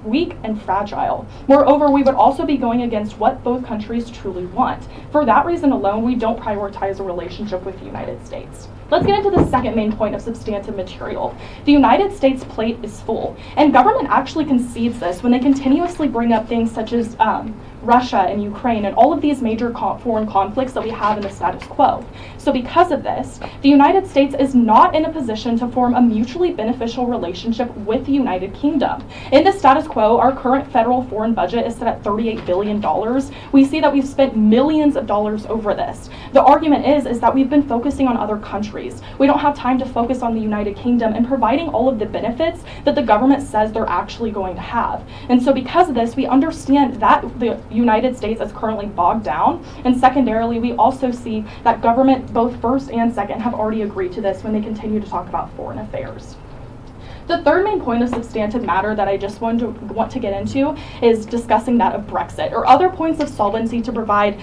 F: weak and fragile. Moreover, we would also be going against what both countries truly want. For that reason alone, we don't prioritize a relationship with the United States. Let's get into the second main point of substantive material. The United States plate is full, and government actually concedes this when they continuously bring up things such as Russia and Ukraine and all of these major foreign conflicts that we have in the status quo. So because of this, the United States is not in a position to form a mutually beneficial relationship with the United Kingdom. In the status quo, our current federal foreign budget is set at $38 billion. We see that we've spent millions of dollars over this. The argument is that we've been focusing on other countries. We don't have time to focus on the United Kingdom and providing all of the benefits that the government says they're actually going to have. And so because of this, we understand that the United States is currently bogged down, and secondarily, we also see that government, both first and second, have already agreed to this when they continue to talk about foreign affairs. The third main point of substantive matter that I just want to get into is discussing that of Brexit, or other points of solvency to provide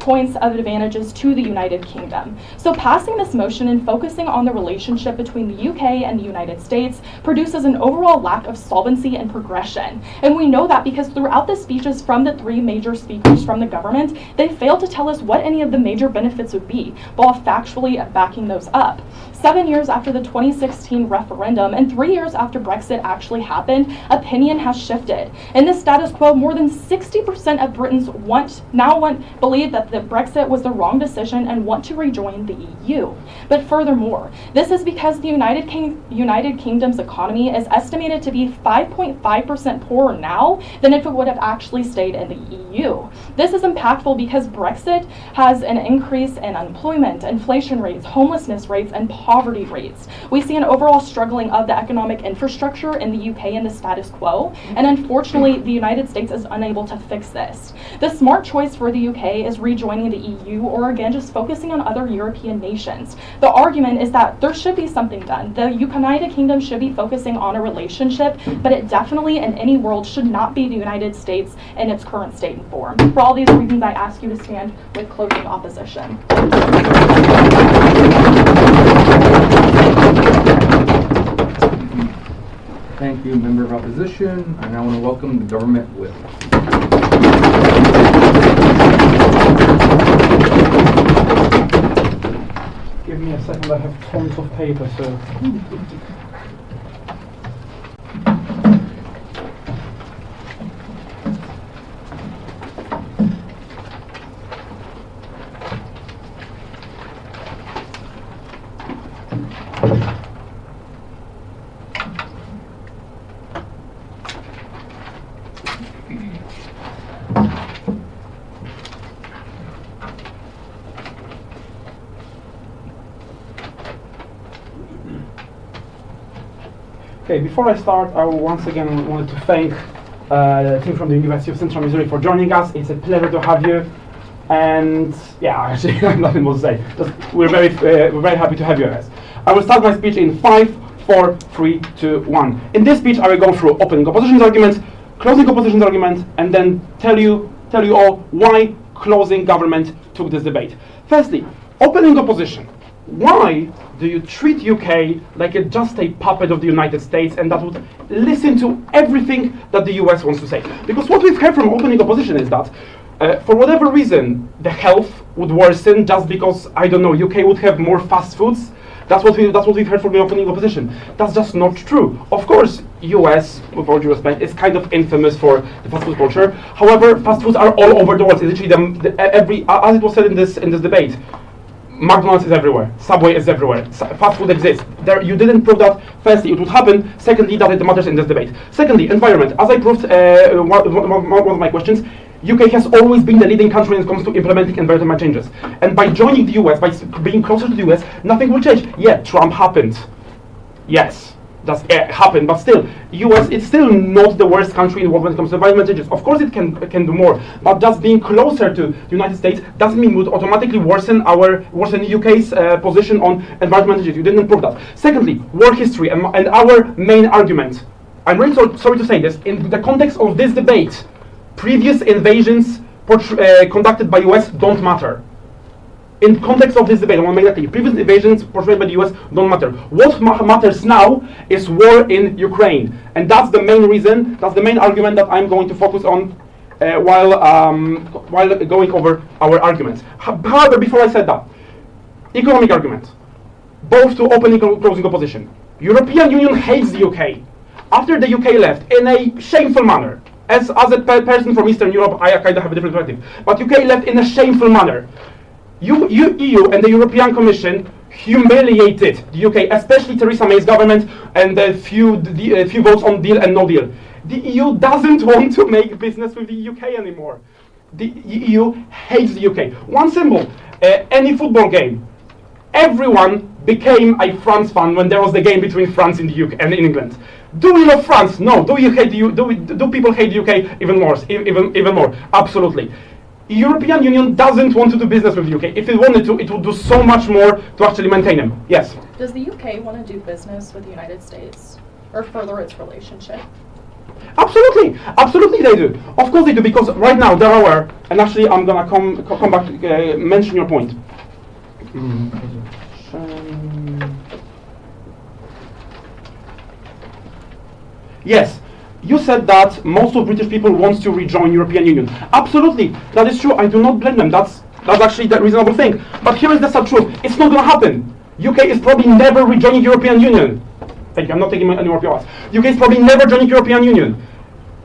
F: points of advantages to the United Kingdom. So passing this motion and focusing on the relationship between the UK and the United States produces an overall lack of solvency and progression. And we know that because throughout the speeches from the three major speakers from the government, they failed to tell us what any of the major benefits would be, while factually backing those up. 7 years after the 2016 referendum and 3 years after Brexit actually happened, opinion has shifted. In the status quo, more than 60% of Britons believe that the Brexit was the wrong decision and want to rejoin the EU. But furthermore, this is because the United Kingdom's economy is estimated to be 5.5% poorer now than if it would have actually stayed in the EU. This is impactful because Brexit has an increase in unemployment, inflation rates, homelessness rates, and poverty rates. We see an overall struggling of the economic infrastructure in the UK and the status quo, and unfortunately, the United States is unable to fix this. The smart choice for the UK is rejoining the EU, or again, just focusing on other European nations. The argument is that there should be something done. The United Kingdom should be focusing on a relationship, but it definitely in any world should not be the United States in its current state and form. For all these reasons, I ask you to stand with closing opposition.
D: Thank you, member of opposition. I now want to welcome the government whip.
L: Give me a second, I have tons of paper, so... Okay, before I start, I once again wanted to thank the team from the University of Central Missouri for joining us. It's a pleasure to have you. And yeah, actually, I have nothing more to say. We're very happy to have you guys. I will start my speech in 5, 4, 3, 2, 1. In this speech, I will go through opening opposition's argument, closing opposition's argument, and then tell you all why closing government took this debate. Firstly, opening opposition. Why do you treat UK like just a puppet of the United States and that would listen to everything that the US wants to say? Because what we've heard from opening opposition is that for whatever reason, the health would worsen just because, I don't know, UK would have more fast foods. That's what we've heard from the opening opposition. That's just not true. Of course, US, with all due respect, is kind of infamous for the fast food culture. However, fast foods are all over the world. It's literally as it was said in this debate. McDonald's is everywhere. Subway is everywhere. Fast food exists. You didn't prove that. Firstly, it would happen. Secondly, that it matters in this debate. Secondly, environment. As I proved one of my questions, UK has always been the leading country when it comes to implementing environmental changes. And by joining the US, by being closer to the US, nothing will change. Yeah, Trump happened. Yes, that's happened. But still, US is still not the worst country in the world when it comes to environmental changes. Of course, it can do more. But just being closer to the United States doesn't mean would automatically worsen the UK's position on environmental changes. You didn't prove that. Secondly, war history and our main argument. I'm really sorry to say this. In the context of this debate, previous invasions conducted by US don't matter. In context of this debate, I want to make that clear. Previous invasions portrayed by the US don't matter. What matters now is war in Ukraine. And that's the main reason, that's the main argument that I'm going to focus on while going over our arguments. However, before I said that, economic argument. Both to opening and closing opposition. European Union hates the UK. After the UK left in a shameful manner, as a person from Eastern Europe, I kind of have a different perspective, but UK left in a shameful manner. EU and the European Commission humiliated the UK, especially Theresa May's government and the few votes on deal and no deal. The EU doesn't want to make business with the UK anymore. The EU hates the UK. One symbol, any football game. Everyone became a France fan when there was the game between France and the UK and England. Do we love France? No. Do you hate do people hate the UK even more? Even more? Absolutely. European Union doesn't want to do business with the UK. If it wanted to, it would do so much more to actually maintain them. Yes?
F: Does the UK want to do business with the United States or further its relationship?
L: Absolutely. Absolutely they do. Of course they do, because right now they're aware, and actually I'm going to come back to mention your point. Yes, you said that most of British people want to rejoin European Union. Absolutely, that is true. I do not blame them. That's actually the reasonable thing. But here is the sad truth. It's not going to happen. UK is probably never rejoining European Union. Thank you. I'm not taking any more of yours. UK is probably never joining European Union.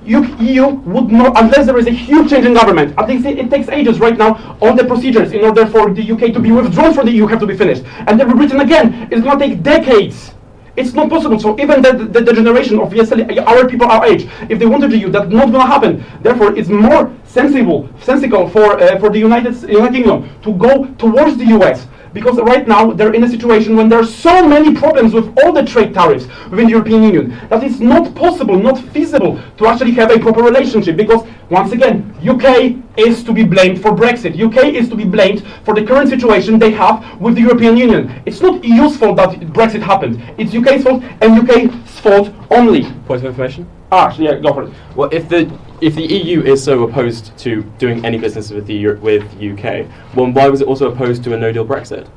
L: EU would not, unless there is a huge change in government. At least it takes ages right now. All the procedures in order for the UK to be withdrawn from the EU have to be finished. And then rewritten again. It's going to take decades. It's not possible. So even the generation of our people our age, if they wanted to EU, that's not going to happen. Therefore, it's more sensible for the United Kingdom to go towards the US. Because right now they're in a situation when there are so many problems with all the trade tariffs within the European Union that it's not possible, not feasible to actually have a proper relationship. Because once again, UK is to be blamed for Brexit. UK is to be blamed for the current situation they have with the European Union. It's not EU's fault that Brexit happened. It's UK's fault and UK's fault only.
J: Point of information?
L: Actually, yeah, go for it.
J: Well, if the EU is so opposed to doing any business with UK, well, why was it also opposed to a no-deal Brexit?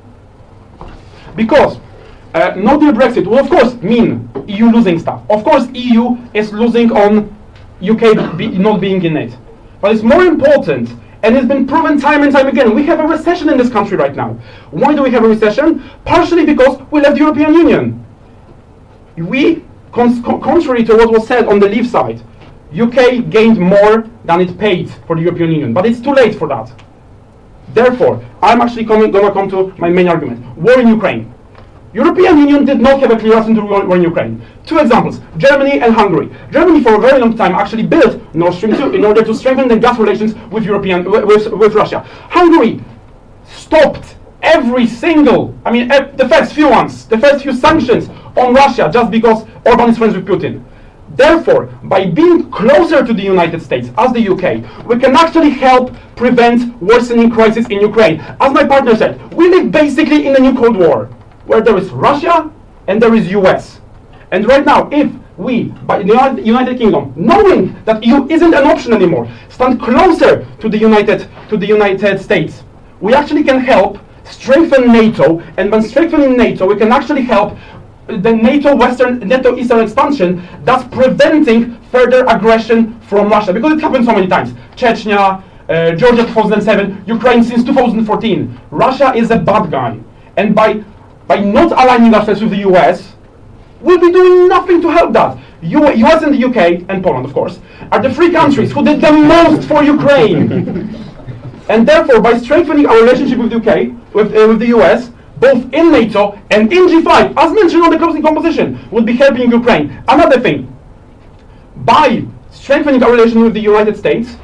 L: Because no-deal Brexit will, of course, mean EU losing stuff. Of course, EU is losing on UK not being in it. But it's more important, and it's been proven time and time again, we have a recession in this country right now. Why do we have a recession? Partially because we left the European Union. We, contrary to what was said on the leave side, UK gained more than it paid for the European Union, but it's too late for that. Therefore, I'm actually going to come to my main argument. War in Ukraine. European Union did not have a clear answer to war in Ukraine. Two examples, Germany and Hungary. Germany for a very long time actually built Nord Stream 2 in order to strengthen the gas relations with with Russia. Hungary stopped every single, the first few sanctions on Russia just because Orban is friends with Putin. Therefore, by being closer to the United States as the UK, we can actually help prevent worsening crisis in Ukraine. As my partner said, we live basically in a new Cold War, where there is Russia and there is US. And right now, if we, by the United Kingdom, knowing that EU isn't an option anymore, stand closer to the United States, we actually can help strengthen NATO, and by strengthening NATO, we can actually help the NATO Eastern expansion that's preventing further aggression from Russia, because it happened so many times. Chechnya, Georgia 2007, Ukraine since 2014. Russia is a bad guy, and by not aligning ourselves with the US, we'll be doing nothing to help that. US and the UK, and Poland of course, are the three countries who did the most for Ukraine. And therefore, by strengthening our relationship with the UK, with the US, both in NATO and in G5, as mentioned on the closing composition, would be helping Ukraine. Another thing, by strengthening our relation with the United States,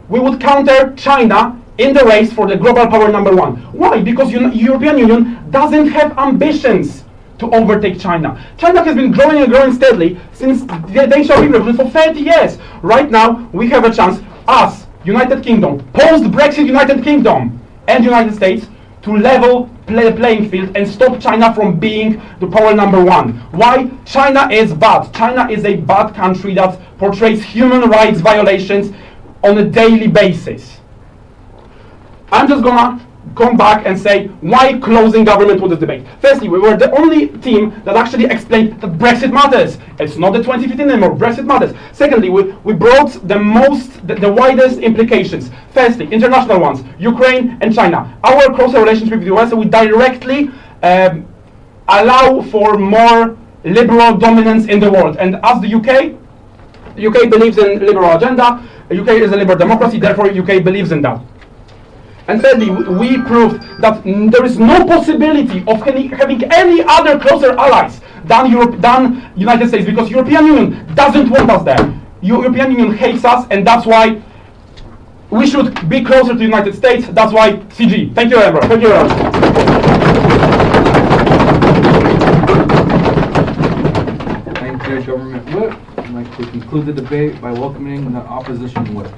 L: we would counter China in the race for the global power #1. Why? Because European Union doesn't have ambitions to overtake China. China has been growing and growing steadily since the Deng Xiaoping revolution for 30 years. Right now, we have a chance, as United Kingdom, post-Brexit United Kingdom and United States, to level the playing field and stop China from being the power #1. Why? China is bad. China is a bad country that portrays human rights violations on a daily basis. I'm just gonna come back and say why closing government with this debate. Firstly, we were the only team that actually explained that Brexit matters. It's not the 2015 anymore, Brexit matters. Secondly, we brought the widest implications. Firstly, international ones, Ukraine and China. Our closer relationship with the US, we directly allow for more liberal dominance in the world. And as the UK believes in liberal agenda, the UK is a liberal democracy, therefore UK believes in that. And thirdly, we proved that there is no possibility of having any other closer allies than United States, because European Union doesn't want us there. European Union hates us, and that's why we should be closer to the United States. That's why CG. Thank you, everyone. Thank you very much.
D: Thank you, Government Whip. I'd like to conclude the debate by welcoming the opposition whip.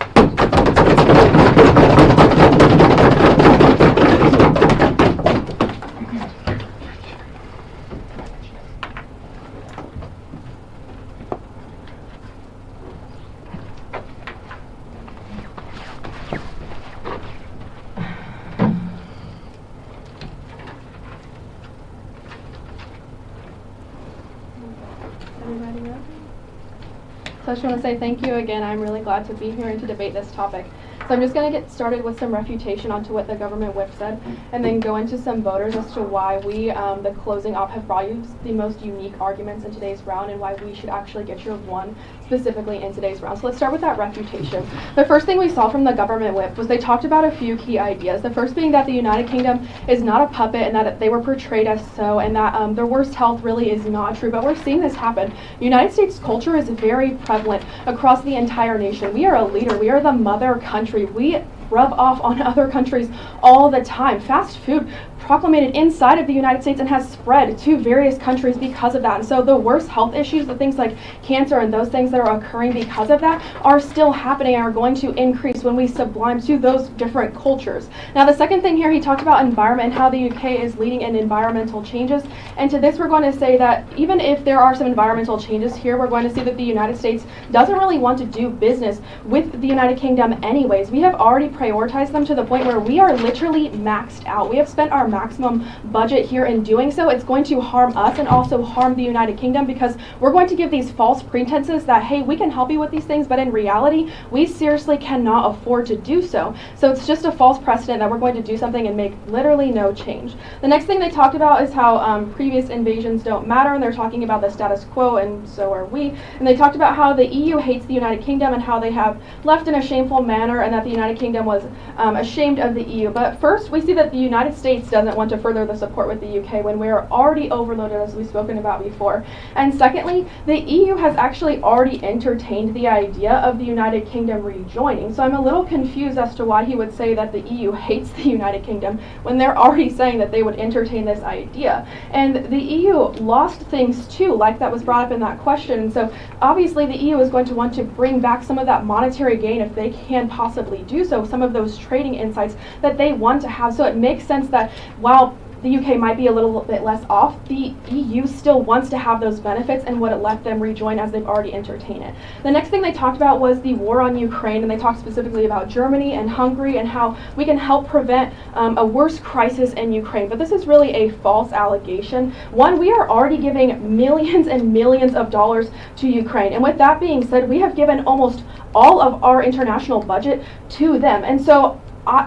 H: So I just want to say thank you again. I'm really glad to be here and to debate this topic. So I'm just going to get started with some refutation onto what the government whip said, and then go into some voters as to why we, the closing op, have brought you the most unique arguments in today's round, and why we should actually get your one specifically in today's round. So let's start with that refutation. The first thing we saw from the government whip was they talked about a few key ideas. The first being that the United Kingdom is not a puppet, and that they were portrayed as so, and that their worst health really is not true. But we're seeing this happen. United States culture is very prevalent across the entire nation. We are a leader. We are the mother country. We rub off on other countries all the time. Fast food proclamated inside of the United States and has spread to various countries because of that. And so the worst health issues, the things like cancer and those things that are occurring because of that, are still happening and are going to increase when we sublime to those different cultures. Now, the second thing here, he talked about environment and how the UK is leading in environmental changes. And to this, we're going to say that even if there are some environmental changes here, we're going to see that the United States doesn't really want to do business with the United Kingdom anyways. We have already prioritized them to the point where we are literally maxed out. We have spent our maximum budget here. In doing so, it's going to harm us and also harm the United Kingdom, because we're going to give these false pretenses that, hey, we can help you with these things, but in reality, we seriously cannot afford to do so. So it's just a false precedent that we're going to do something and make literally no change. The next thing they talked about is how previous invasions don't matter, and they're talking about the status quo, and so are we. And they talked about how the EU hates the United Kingdom and how they have left in a shameful manner, and that the United Kingdom was ashamed of the EU. But first, we see that the United States doesn't want to further the support with the UK when we are already overloaded, as we've spoken about before. And secondly, the EU has actually already entertained the idea of the United Kingdom rejoining. So I'm a little confused as to why he would say that the EU hates the United Kingdom when they're already saying that they would entertain this idea. And the EU lost things too, like that was brought up in that question. And so obviously the EU is going to want to bring back some of that monetary gain if they can possibly do so, some of those trading insights that they want to have. So it makes sense that while the UK might be a little bit less off, the EU still wants to have those benefits and would let them rejoin as they've already entertained it. The next thing they talked about was the war on Ukraine, and they talked specifically about Germany and Hungary and how we can help prevent a worse crisis in Ukraine. But this is really a false allegation. One, we are already giving millions and millions of dollars to Ukraine. And with that being said, we have given almost all of our international budget to them. And so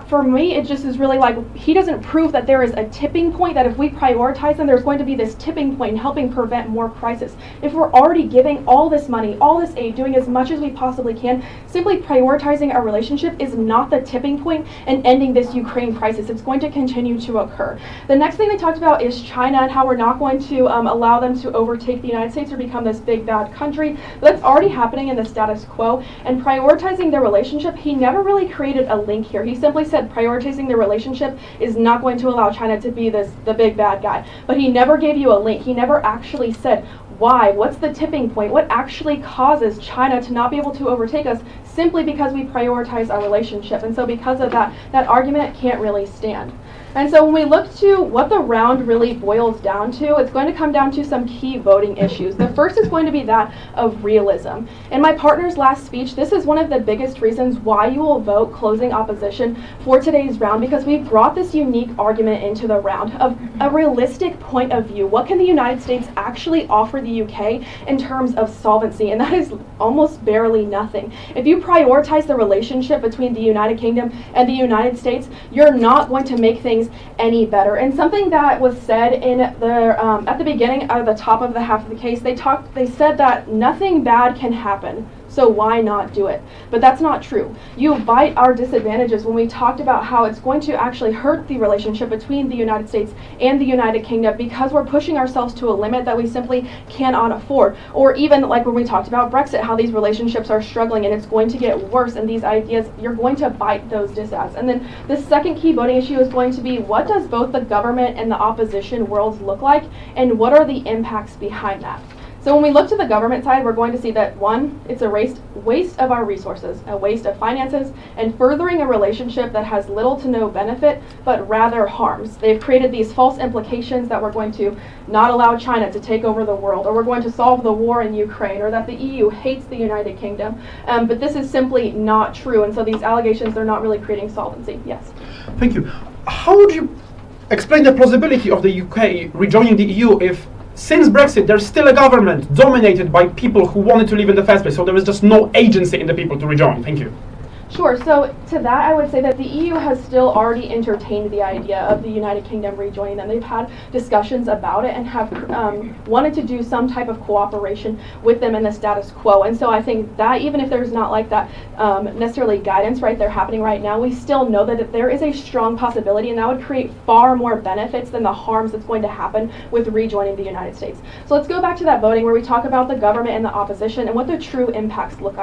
H: for me, it just is really like, he doesn't prove that there is a tipping point, that if we prioritize them, there's going to be this tipping point in helping prevent more crisis. If we're already giving all this money, all this aid, doing as much as we possibly can, simply prioritizing our relationship is not the tipping point in ending this Ukraine crisis. It's going to continue to occur. The next thing they talked about is China and how we're not going to allow them to overtake the United States or become this big bad country. But that's already happening in the status quo. And prioritizing their relationship, he never really created a link here. He simply said prioritizing the relationship is not going to allow China to be the big bad guy. But he never gave you a link. He never actually said why, what's the tipping point, what actually causes China to not be able to overtake us simply because we prioritize our relationship. And so because of that, that argument can't really stand.
F: And so when we look to what the round really boils down to, it's going to come down to some key voting issues. The first is going to be that of realism. In my partner's last speech, this is one of the biggest reasons why you will vote closing opposition for today's round, because we brought this unique argument into the round of a realistic point of view. What can the United States actually offer the UK in terms of solvency? And that is almost barely nothing. If you prioritize the relationship between the United Kingdom and the United States, you're not going to make things any better. And something that was said in the at the beginning, at the top of the half of the case, they said that nothing bad can happen, so why not do it? But that's not true. You bite our disadvantages when we talked about how it's going to actually hurt the relationship between the United States and the United Kingdom because we're pushing ourselves to a limit that we simply cannot afford. Or even like when we talked about Brexit, how these relationships are struggling and it's going to get worse, and these ideas, you're going to bite those disads. And then the second key voting issue is going to be, what does both the government and the opposition worlds look like, and what are the impacts behind that? So when we look to the government side, we're going to see that, one, it's a waste of our resources, a waste of finances, and furthering a relationship that has little to no benefit, but rather harms. They've created these false implications that we're going to not allow China to take over the world, or we're going to solve the war in Ukraine, or that the EU hates the United Kingdom. But this is simply not true, and so these allegations, they're not really creating solvency. Yes?
L: Thank you. How would you explain the plausibility of the UK rejoining the EU if, since Brexit, there's still a government dominated by people who wanted to leave in the first place, so there is just no agency in the people to rejoin? Thank you.
F: Sure. So to that, I would say that the EU has still already entertained the idea of the United Kingdom rejoining them. They've had discussions about it and have wanted to do some type of cooperation with them in the status quo. And so I think that even if there's not like that necessarily guidance right there happening right now, we still know that there is a strong possibility, and that would create far more benefits than the harms that's going to happen with rejoining the United States. So let's go back to that voting where we talk about the government and the opposition and what the true impacts look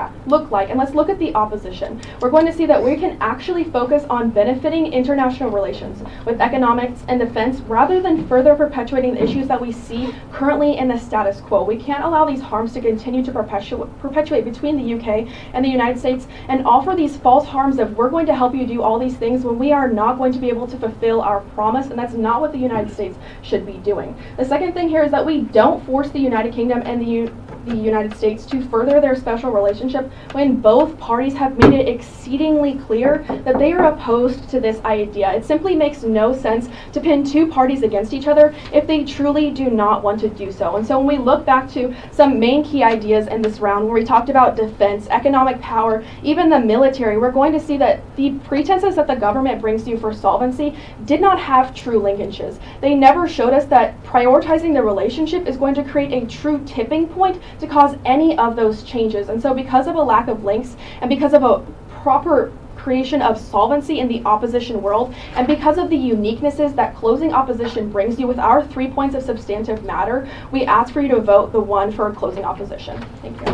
F: like. And let's look at the opposition. We're going to see that we can actually focus on benefiting international relations with economics and defense rather than further perpetuating the issues that we see currently in the status quo. We can't allow these harms to continue to perpetuate between the UK and the United States and offer these false harms of we're going to help you do all these things when we are not going to be able to fulfill our promise, and that's not what the United States should be doing. The second thing here is that we don't force the United Kingdom and the United States to further their special relationship when both parties have made it exceedingly clear that they are opposed to this idea. It simply makes no sense to pin two parties against each other if they truly do not want to do so. And so when we look back to some main key ideas in this round where we talked about defense, economic power, even the military, we're going to see that the pretenses that the government brings to you for solvency did not have true linkages. They never showed us that prioritizing the relationship is going to create a true tipping point to cause any of those changes. And so because of a lack of links and because of a proper creation of solvency in the opposition world, and because of the uniquenesses that closing opposition brings you with our 3 points of substantive matter, we ask for you to vote the one for closing opposition. Thank you.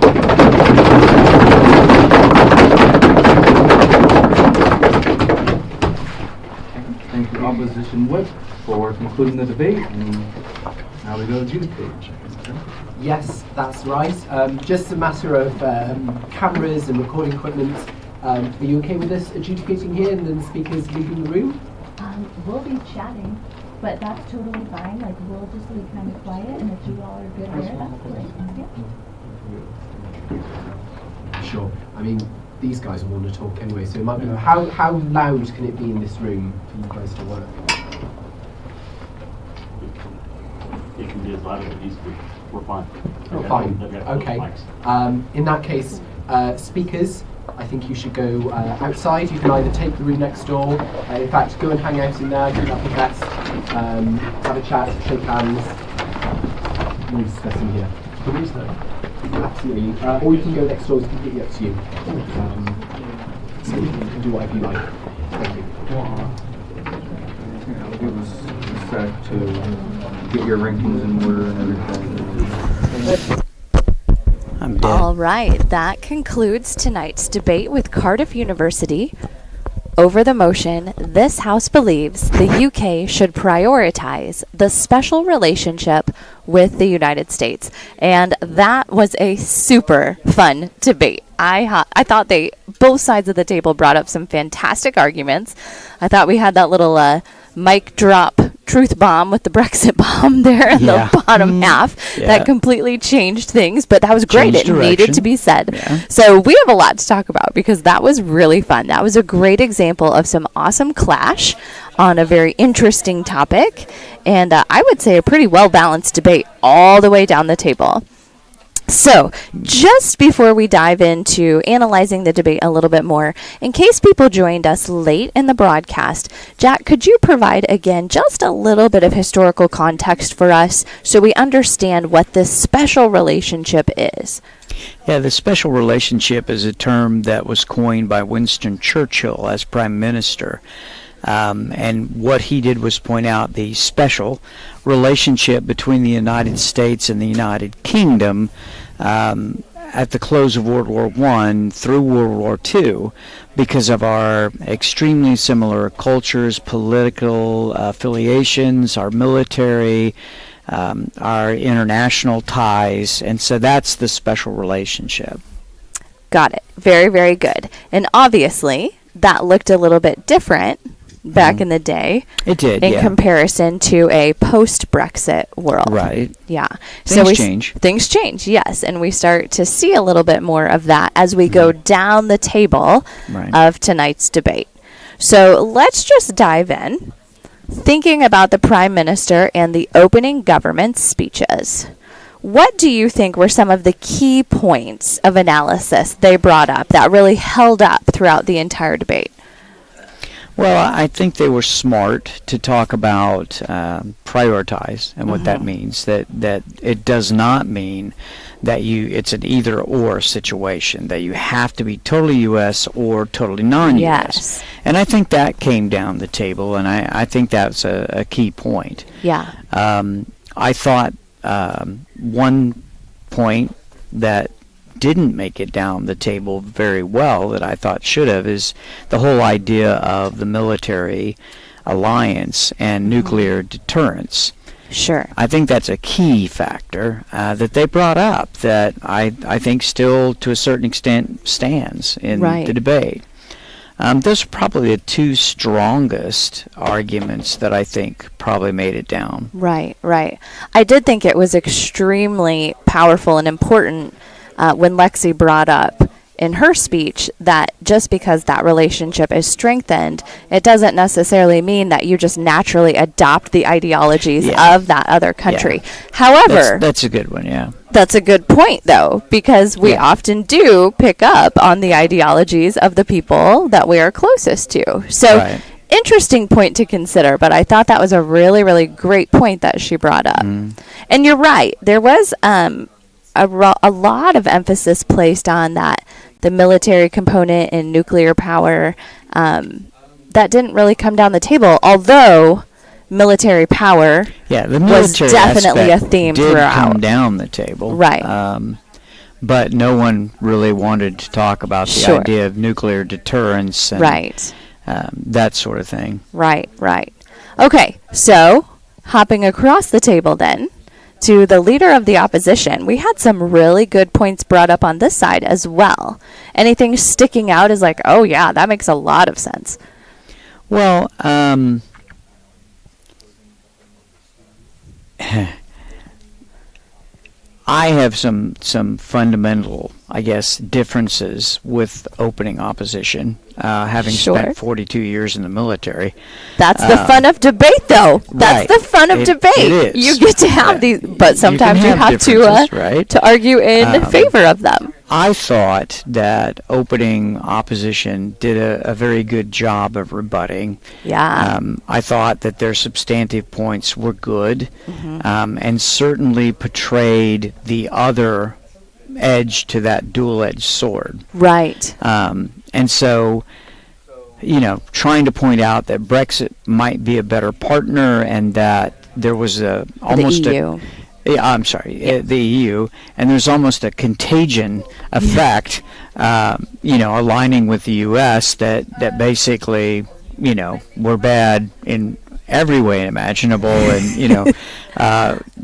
D: Thank you. Opposition whip for concluding the debate. And now we go to the page.
C: Yes, that's right. Just a matter of cameras and recording equipment. Are you okay with us adjudicating here and then speakers leaving the room?
O: We'll be chatting, but that's totally fine. Like, we'll just be kind of quiet, and if you all are good there, that's great. Yeah.
C: Sure. I mean, these guys will want to talk anyway, so it might be. How loud can it be in this room for you guys to work?
P: It can be as loud as it needs to be. We're fine.
C: Oh, fine. Okay. In that case, speakers, I think you should go outside. You can either take the room next door. In fact, go and hang out in there. I think that'd be best. Have a chat, shake hands. We'll discuss in here. Absolutely. Or you can go next door. It's completely up to you. So you can do whatever you like. Thank you.
D: I'll give us a sec to get your rankings in order and everything.
B: I'm dead.
A: All right, that concludes tonight's debate with Cardiff University over the motion, this House believes the UK should prioritize the special relationship with the United States. And that was a super fun debate. I thought both sides of the table brought up some fantastic arguments. I thought we had that little mic drop truth bomb with the Brexit bomb there in the bottom half. That completely changed things, but that was great.
B: Changed
A: It needed
B: direction.
A: to be said.
B: Yeah.
A: So we have a lot to talk about because that was really fun. That was a great example of some awesome clash on a very interesting topic, and I would say a pretty well-balanced debate all the way down the table. So, just before we dive into analyzing the debate a little bit more, in case people joined us late in the broadcast, Jack, could you provide again just a little bit of historical context for us so we understand what this special relationship is?
B: Yeah, the special relationship is a term that was coined by Winston Churchill as Prime Minister. And what he did was point out the special relationship between the United States and the United Kingdom at the close of World War I through World War II because of our extremely similar cultures, political affiliations, our military, our international ties, and so that's the special relationship.
A: Got it. Very, very good. And obviously, that looked a little bit different back in the day.
B: It did,
A: in comparison to a post-Brexit world.
B: Right.
A: Yeah.
B: Things change.
A: Things change, yes. And we start to see a little bit more of that as we go down the table of tonight's debate. So let's just dive in, thinking about the Prime Minister and the opening government speeches. What do you think were some of the key points of analysis they brought up that really held up throughout the entire debate?
B: Well, I think they were smart to talk about prioritize and what that means. That it does not mean that it's an either or situation, that you have to be totally U.S. or totally non-U.S.
A: Yes.
B: And I think that came down the table, and I think that's a key point.
A: Yeah.
B: I thought one point that didn't make it down the table very well that I thought should have is the whole idea of the military alliance and nuclear deterrence.
A: Sure.
B: I think that's a key factor that they brought up that I think still to a certain extent stands in the debate. Those are probably the two strongest arguments that I think probably made it down.
A: Right, right. I did think it was extremely powerful and important when Lexi brought up in her speech that just because that relationship is strengthened, it doesn't necessarily mean that you just naturally adopt the ideologies of that other country. However,
B: that's a good one, yeah.
A: That's a good point, though, because we often do pick up on the ideologies of the people that we are closest to. So, interesting point to consider, but I thought that was a really, really great point that she brought up. And you're right. There was a lot of emphasis placed on that, the military component and nuclear power. That didn't really come down the table, although military power was definitely a theme throughout.
B: Come down the table.
A: Right.
B: But no one really wanted to talk about the idea of nuclear deterrence and that sort of thing.
A: Right, right. Okay, so hopping across the table then to the leader of the opposition, we had some really good points brought up on this side as well. Anything sticking out is like, oh yeah, that makes a lot of sense.
B: Well, I have some fundamental, I guess, differences with opening opposition, having spent 42 years in the military.
A: That's the fun of debate, though. That's the fun of debate.
B: It is.
A: You get to have these, but sometimes you have to argue in favor of them.
B: I thought that opening opposition did a very good job of rebutting.
A: Yeah.
B: I thought that their substantive points were good, and certainly portrayed the other edge to that dual-edged sword.
A: Right.
B: And so, trying to point out that Brexit might be a better partner and that there was almost
A: the EU.
B: The EU, and there's almost a contagion effect, aligning with the U.S. that basically, we're bad in every way imaginable, and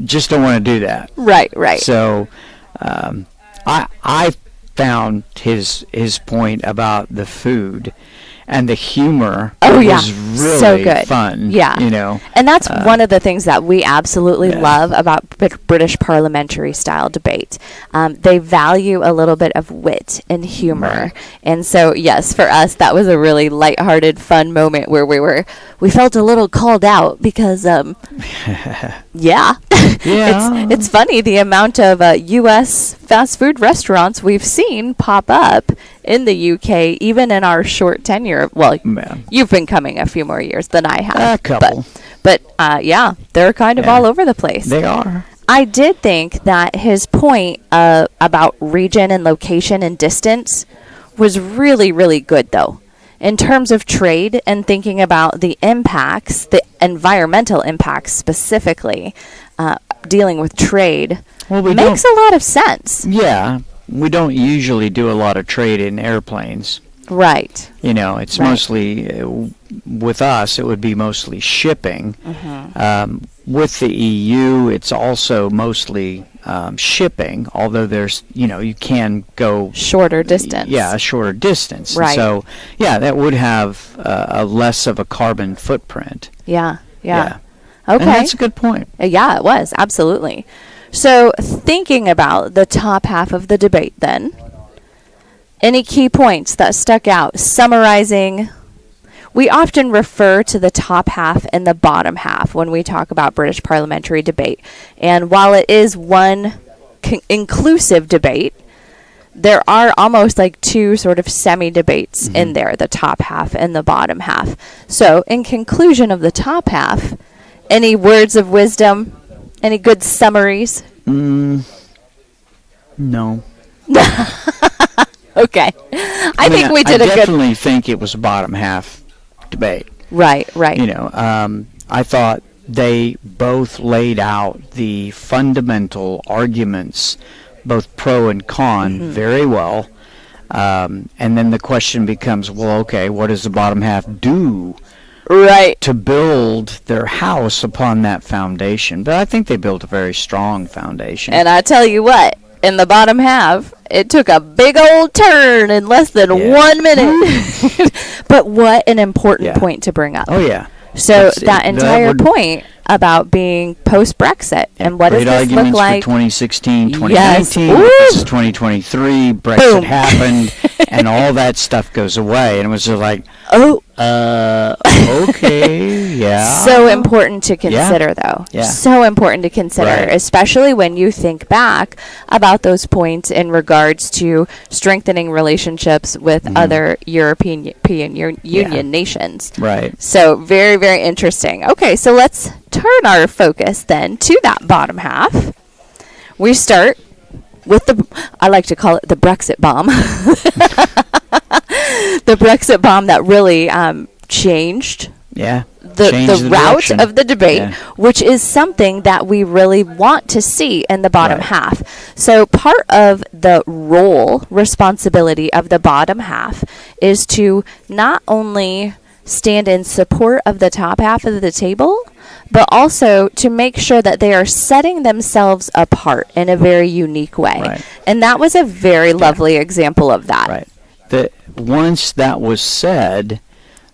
B: just don't want to do that.
A: Right, right.
B: So, I found his point about the food and the humor was really
A: so good.
B: fun.
A: Yeah.
B: You know.
A: And that's one of the things that we absolutely love about British parliamentary style debate. They value a little bit of wit and humor.
B: Right.
A: And so, yes, for us, that was a really lighthearted, fun moment where we felt a little called out because, yeah. It's funny the amount of U.S. fast food restaurants we've seen pop up in the UK, even in our short tenure. Well, you've been coming a few more years than I have.
B: A couple.
A: But yeah, they're kind of all over the place.
B: They are.
A: I did think that his point about region and location and distance was really, really good, though. In terms of trade and thinking about the impacts, the environmental impacts specifically, dealing with trade makes a lot of sense.
B: Yeah. We don't usually do a lot of trade in airplanes.
A: Right.
B: You know, it's mostly, with us, it would be mostly shipping. With the EU, it's also mostly shipping, although there's, you can go...
A: Shorter distance.
B: Yeah, a shorter distance.
A: Right.
B: So, yeah, that would have a less of a carbon footprint.
A: Yeah. Okay.
B: And that's a good point.
A: Yeah, it was. Absolutely. So, thinking about the top half of the debate then, any key points that stuck out? Summarizing, we often refer to the top half and the bottom half when we talk about British parliamentary debate. And while it is one inclusive debate, there are almost like two sort of semi-debates in there, the top half and the bottom half. So, in conclusion of the top half, any words of wisdom? Any good summaries?
B: No.
A: Okay. I think we did a good...
B: I definitely think it was a bottom half debate.
A: Right.
B: I thought they both laid out the fundamental arguments, both pro and con, very well. And then the question becomes, well, okay, what does the bottom half do?
A: Right.
B: To build their house upon that foundation. But I think they built a very strong foundation.
A: And I tell you what, in the bottom half, it took a big old turn in less than 1 minute. But what an important point to bring up.
B: Oh, yeah.
A: So that entire point about being post-Brexit and what does this look like?
B: For 2016, 2019,
A: yes.
B: this is 2023, Brexit happened, and all that stuff goes away. And it was just like, okay, yeah.
A: So important to consider, though.
B: Yeah.
A: So important to consider, especially when you think back about those points in regards to strengthening relationships with other European Union nations.
B: Right.
A: So very, very interesting. Okay, so let's turn our focus then to that bottom half. We start with I like to call it the Brexit bomb. The Brexit bomb that really changed the route of the debate, which is something that we really want to see in the bottom half. So part of the responsibility of the bottom half is to not only stand in support of the top half of the table, but also to make sure that they are setting themselves apart in a very unique way.
B: Right.
A: And that was a very lovely example of that.
B: Right. Once that was said,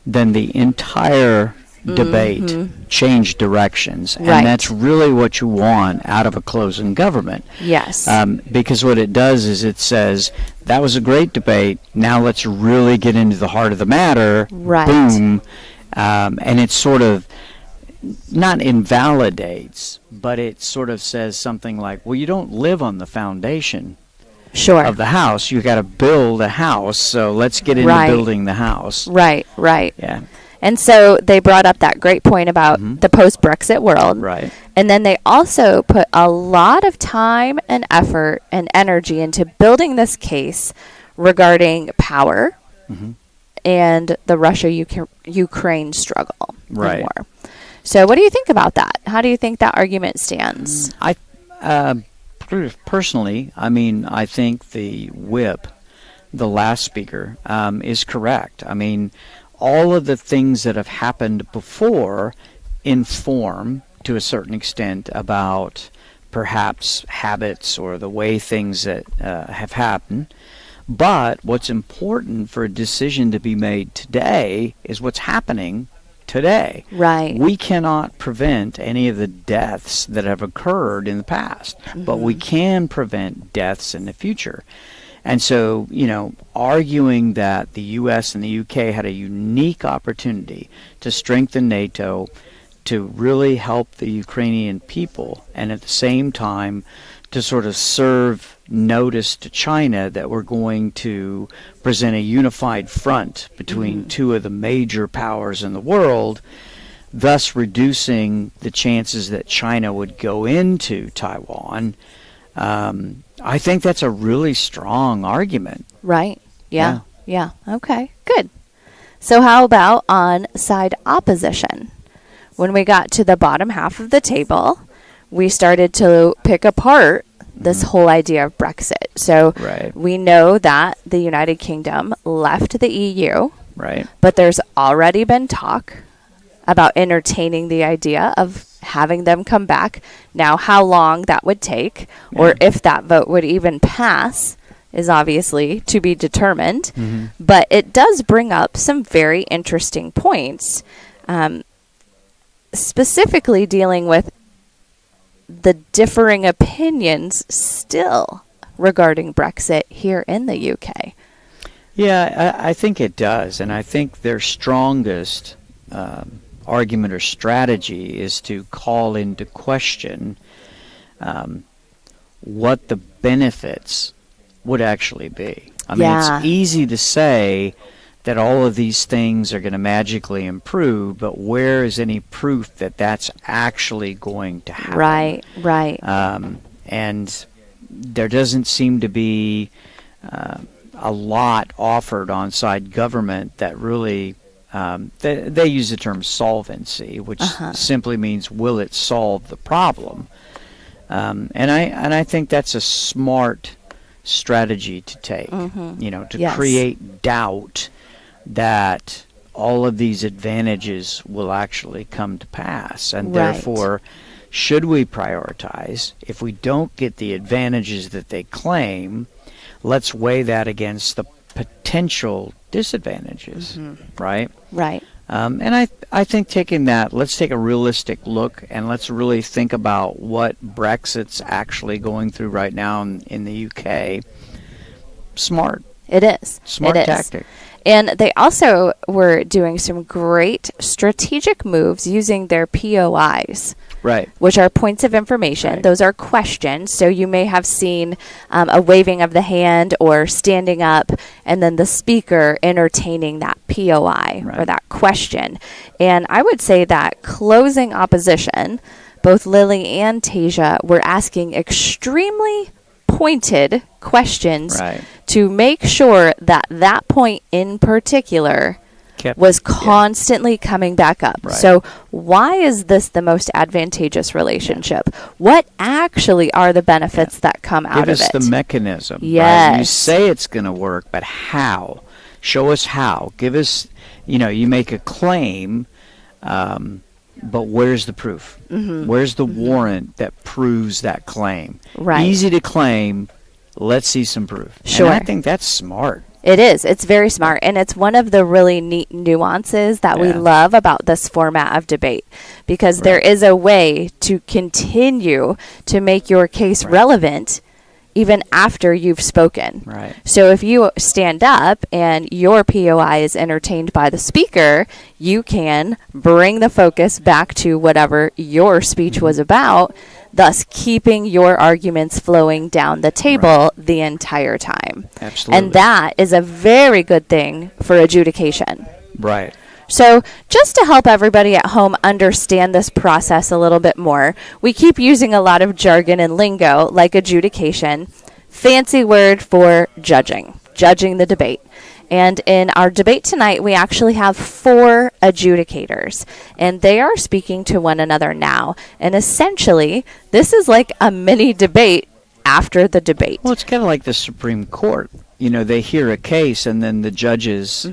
B: then the entire debate changed directions. And that's really what you want out of a closing government.
A: Yes.
B: Because what it does is it says, that was a great debate, now let's really get into the heart of the matter.
A: Right.
B: Boom. And it sort of not invalidates, but it sort of says something like, well, you don't live on the foundation of the house. You got to build a house, so let's get into building the house.
A: Right.
B: Yeah.
A: And so they brought up that great point about the post-Brexit world.
B: Right.
A: And then they also put a lot of time and effort and energy into building this case regarding power and the Russia-Ukraine struggle.
B: Right.
A: War. So what do you think about that? How do you think that argument stands?
B: Personally, I think the whip, the last speaker, is correct. All of the things that have happened before inform, to a certain extent, about perhaps habits or the way things that have happened. But what's important for a decision to be made today is what's happening today.
A: Right.
B: We cannot prevent any of the deaths that have occurred in the past, but we can prevent deaths in the future. And so, arguing that the U.S. and the U.K. had a unique opportunity to strengthen NATO, to really help the Ukrainian people, and at the same time to sort of serve notice to China that we're going to present a unified front between two of the major powers in the world, thus reducing the chances that China would go into Taiwan. I think that's a really strong argument.
A: Right. Yeah. Okay, good. So how about on side opposition? When we got to the bottom half of the table, we started to pick apart this whole idea of Brexit. So we know that the United Kingdom left the EU, but there's already been talk about entertaining the idea of having them come back. Now, how long that would take, or if that vote would even pass, is obviously to be determined. But it does bring up some very interesting points, specifically dealing with the differing opinions still regarding Brexit here in the UK.
B: Yeah, I think it does. And I think their strongest argument or strategy is to call into question what the benefits would actually be. I mean, it's easy to say that all of these things are going to magically improve, but where is any proof that that's actually going to happen?
A: Right.
B: And there doesn't seem to be a lot offered on side government that really, they use the term solvency, which simply means will it solve the problem? And I think that's a smart strategy to take, to create doubt that all of these advantages will actually come to pass. And therefore, should we prioritize? If we don't get the advantages that they claim, let's weigh that against the potential disadvantages, right?
A: Right.
B: And I think taking that, let's take a realistic look and let's really think about what Brexit's actually going through right now in the UK. Smart.
A: It is.
B: Smart tactic.
A: And they also were doing some great strategic moves using their POIs.
B: Right.
A: Which are points of information.
B: Right.
A: Those are questions. So you may have seen a waving of the hand or standing up, and then the speaker entertaining that POI or that question. And I would say that closing opposition, both Lily and Tasia were asking extremely pointed questions to make sure that that point in particular was constantly coming back up. So why is this the most advantageous relationship? What actually are the benefits that come out of it?
B: Give us the mechanism.
A: Yes.
B: Right? You say it's going to work, but how? Show us how. Give us, you make a claim, but where's the proof? Where's the warrant that proves that claim? Easy to claim. Let's see some proof.
A: Sure.
B: And I think that's smart.
A: It is. It's very smart. And it's one of the really neat nuances that we love about this format of debate, because there is a way to continue to make your case relevant even after you've spoken.
B: Right.
A: So if you stand up and your POI is entertained by the speaker, you can bring the focus back to whatever your speech was about, thus keeping your arguments flowing down the table the entire time.
B: Absolutely.
A: And that is a very good thing for adjudication.
B: Right.
A: So just to help everybody at home understand this process a little bit more, we keep using a lot of jargon and lingo like adjudication, fancy word for judging the debate. And in our debate tonight, we actually have 4 adjudicators, and they are speaking to one another now. And essentially, this is like a mini debate after the debate.
B: Well, it's kind of like the Supreme Court. They hear a case, and then the judges,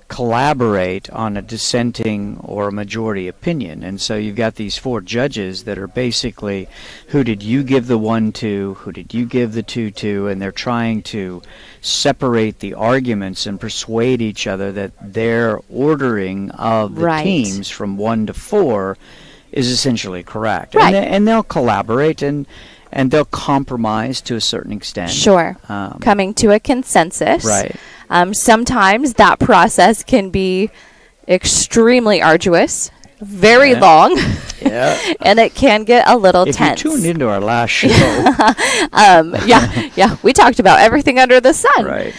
B: collaborate on a dissenting or a majority opinion. And so you've got these 4 judges that are basically, who did you give the 1 to, who did you give the 2 to, and they're trying to separate the arguments and persuade each other that their ordering of the teams from 1 to 4 is essentially correct.
A: Right.
B: And they'll collaborate and they'll compromise to a certain extent.
A: Sure. Coming to a consensus.
B: Right.
A: Sometimes that process can be extremely arduous, very long, and it can get a little tense.
B: If you tuned into our last show.
A: Yeah, we talked about everything under the sun.
B: Right.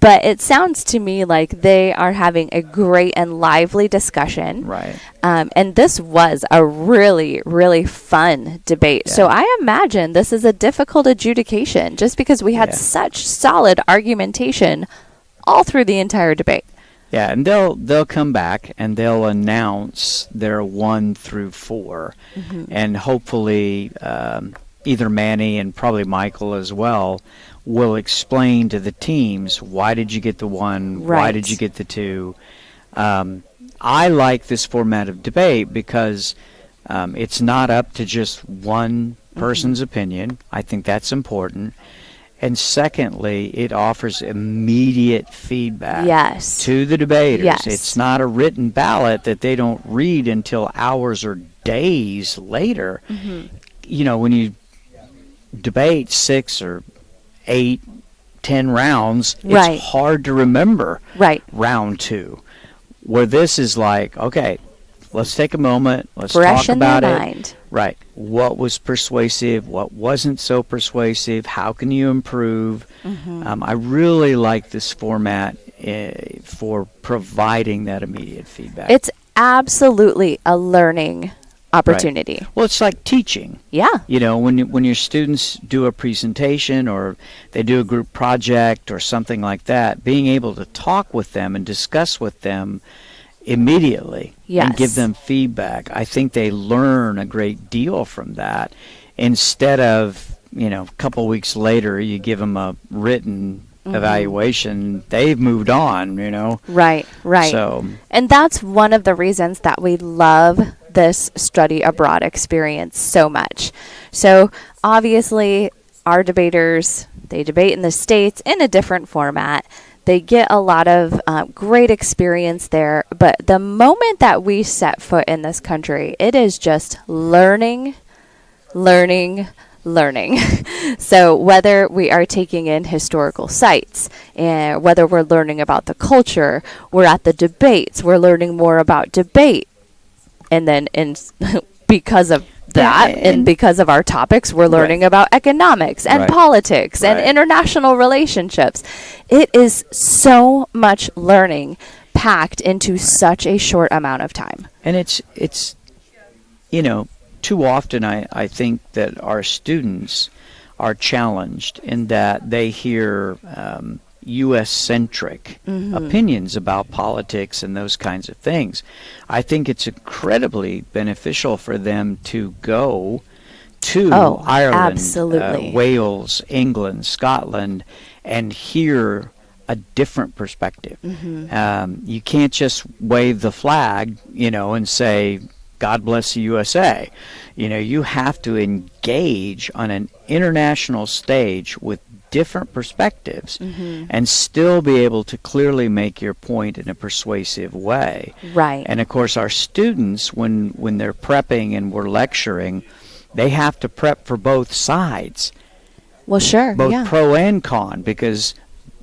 A: But it sounds to me like they are having a great and lively discussion.
B: Right.
A: And this was a really, really fun debate.
B: Yeah.
A: So I imagine this is a difficult adjudication just because we had such solid argumentation all through the entire debate.
B: Yeah, and they'll come back and they'll announce their 1 through 4, and hopefully either Manny and probably Michael as well will explain to the teams, why did you get the 1, why did you get the 2. I like this format of debate because it's not up to just one person's opinion. I think that's important. And secondly, it offers immediate feedback to the debaters.
A: Yes.
B: It's not a written ballot that they don't read until hours or days later. You know, when you debate 6 or 8, 10 rounds, it's hard to remember round 2. Where this is like, okay, let's take a moment, let's
A: fresh
B: talk about
A: in their
B: it.
A: Mind.
B: Right. What was persuasive? What wasn't so persuasive? How can you improve? I really like this format for providing that immediate feedback.
A: It's absolutely a learning opportunity.
B: Right. Well, it's like teaching.
A: Yeah.
B: You know, when your students do a presentation or they do a group project or something like that, being able to talk with them and discuss with them immediately and give them feedback. I think they learn a great deal from that instead of, you know, a couple weeks later you give them a written evaluation. They've moved on, you know.
A: Right.
B: So,
A: and that's one of the reasons that we love this study abroad experience so much. So obviously our debaters, they debate in the States in a different format. They get a lot of great experience there. But the moment that we set foot in this country, it is just learning. So whether we are taking in historical sites, and whether we're learning about the culture, we're at the debates, we're learning more about debate. And then because of that, and because of our topics, we're learning about economics and politics and international relationships. It is so much learning packed into such a short amount of time.
B: And it's you know, too often I think that our students are challenged in that they hear U.S.-centric opinions about politics and those kinds of things. I think it's incredibly beneficial for them to go to Ireland, Wales, England, Scotland, and hear a different perspective. You can't just wave the flag, you know, and say, God bless the USA. You know, you have to engage on an international stage with different perspectives and still be able to clearly make your point in a persuasive way.
A: Right.
B: And of course our students, when they're prepping and we're lecturing, they have to prep for both sides.
A: Well, sure.
B: Both pro and con, because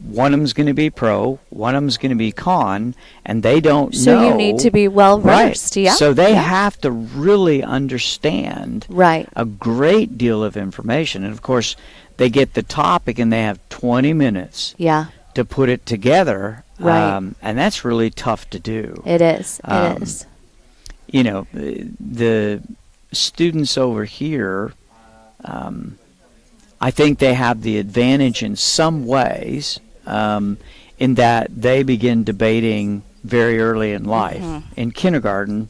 B: one of them's going to be pro, one of them's going to be con, and they don't know.
A: So you need to be well versed.
B: Right. So they have to really understand a great deal of information. And of course, they get the topic and they have 20 minutes to put it together. And that's really tough to do.
A: It is. It is.
B: You know, the students over here, I think they have the advantage in some ways in that they begin debating very early in life. In kindergarten,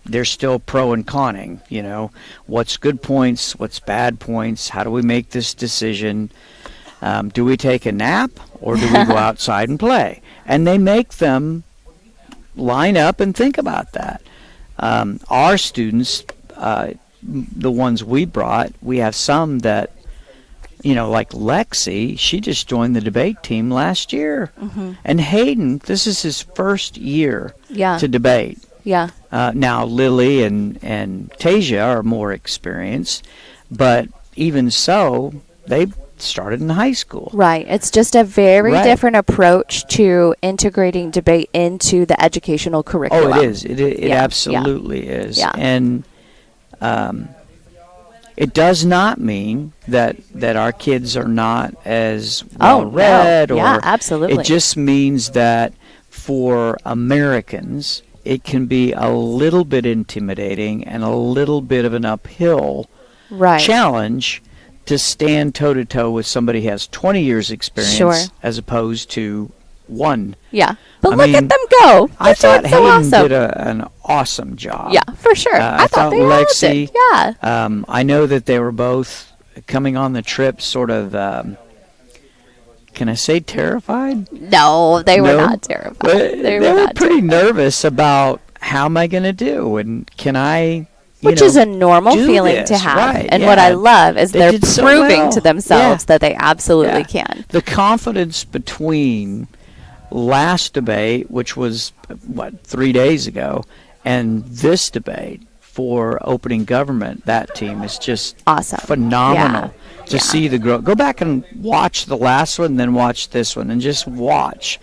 B: they're still pro and conning, you know, what's good points, what's bad points, how do we make this decision, do we take a nap or do we go outside and play? and they make them line up and think about that. Our students, the ones we brought, we have some that, like Lexi, she just joined the debate team last year.
A: Mm-hmm.
B: And Hayden, this is his first year to debate.
A: Yeah.
B: Now, Lily and Tasia are more experienced, but even so, they started in high school.
A: Right. It's just a very different approach to integrating debate into the educational curriculum.
B: Oh, it is. It absolutely is.
A: Yeah.
B: And it does not mean that our kids are not as well read.
A: Yeah, absolutely.
B: It just means that for Americans, it can be a little bit intimidating and a little bit of an uphill challenge to stand toe-to-toe with somebody who has 20 years experience as opposed to one.
A: Yeah. But
B: I
A: look
B: mean,
A: at them go.
B: I thought
A: doing so
B: Hayden
A: awesome.
B: did an awesome job.
A: Yeah, for sure. I thought they all
B: Lexi,
A: did. Yeah.
B: I know that they were both coming on the trip sort of, can I say terrified?
A: No, they were not terrified.
B: They were pretty nervous about how am I going to do and can I,
A: which is a normal
B: do
A: feeling
B: this?
A: to have.
B: Right,
A: and what I love is
B: They
A: they're
B: did so
A: proving
B: well.
A: to themselves
B: Yeah.
A: that they absolutely can.
B: The confidence between last debate, which was, 3 days ago, and this debate for opening government, that team is just
A: awesome.
B: Phenomenal to see the growth. Go back and watch the last one, then watch this one, and just watch.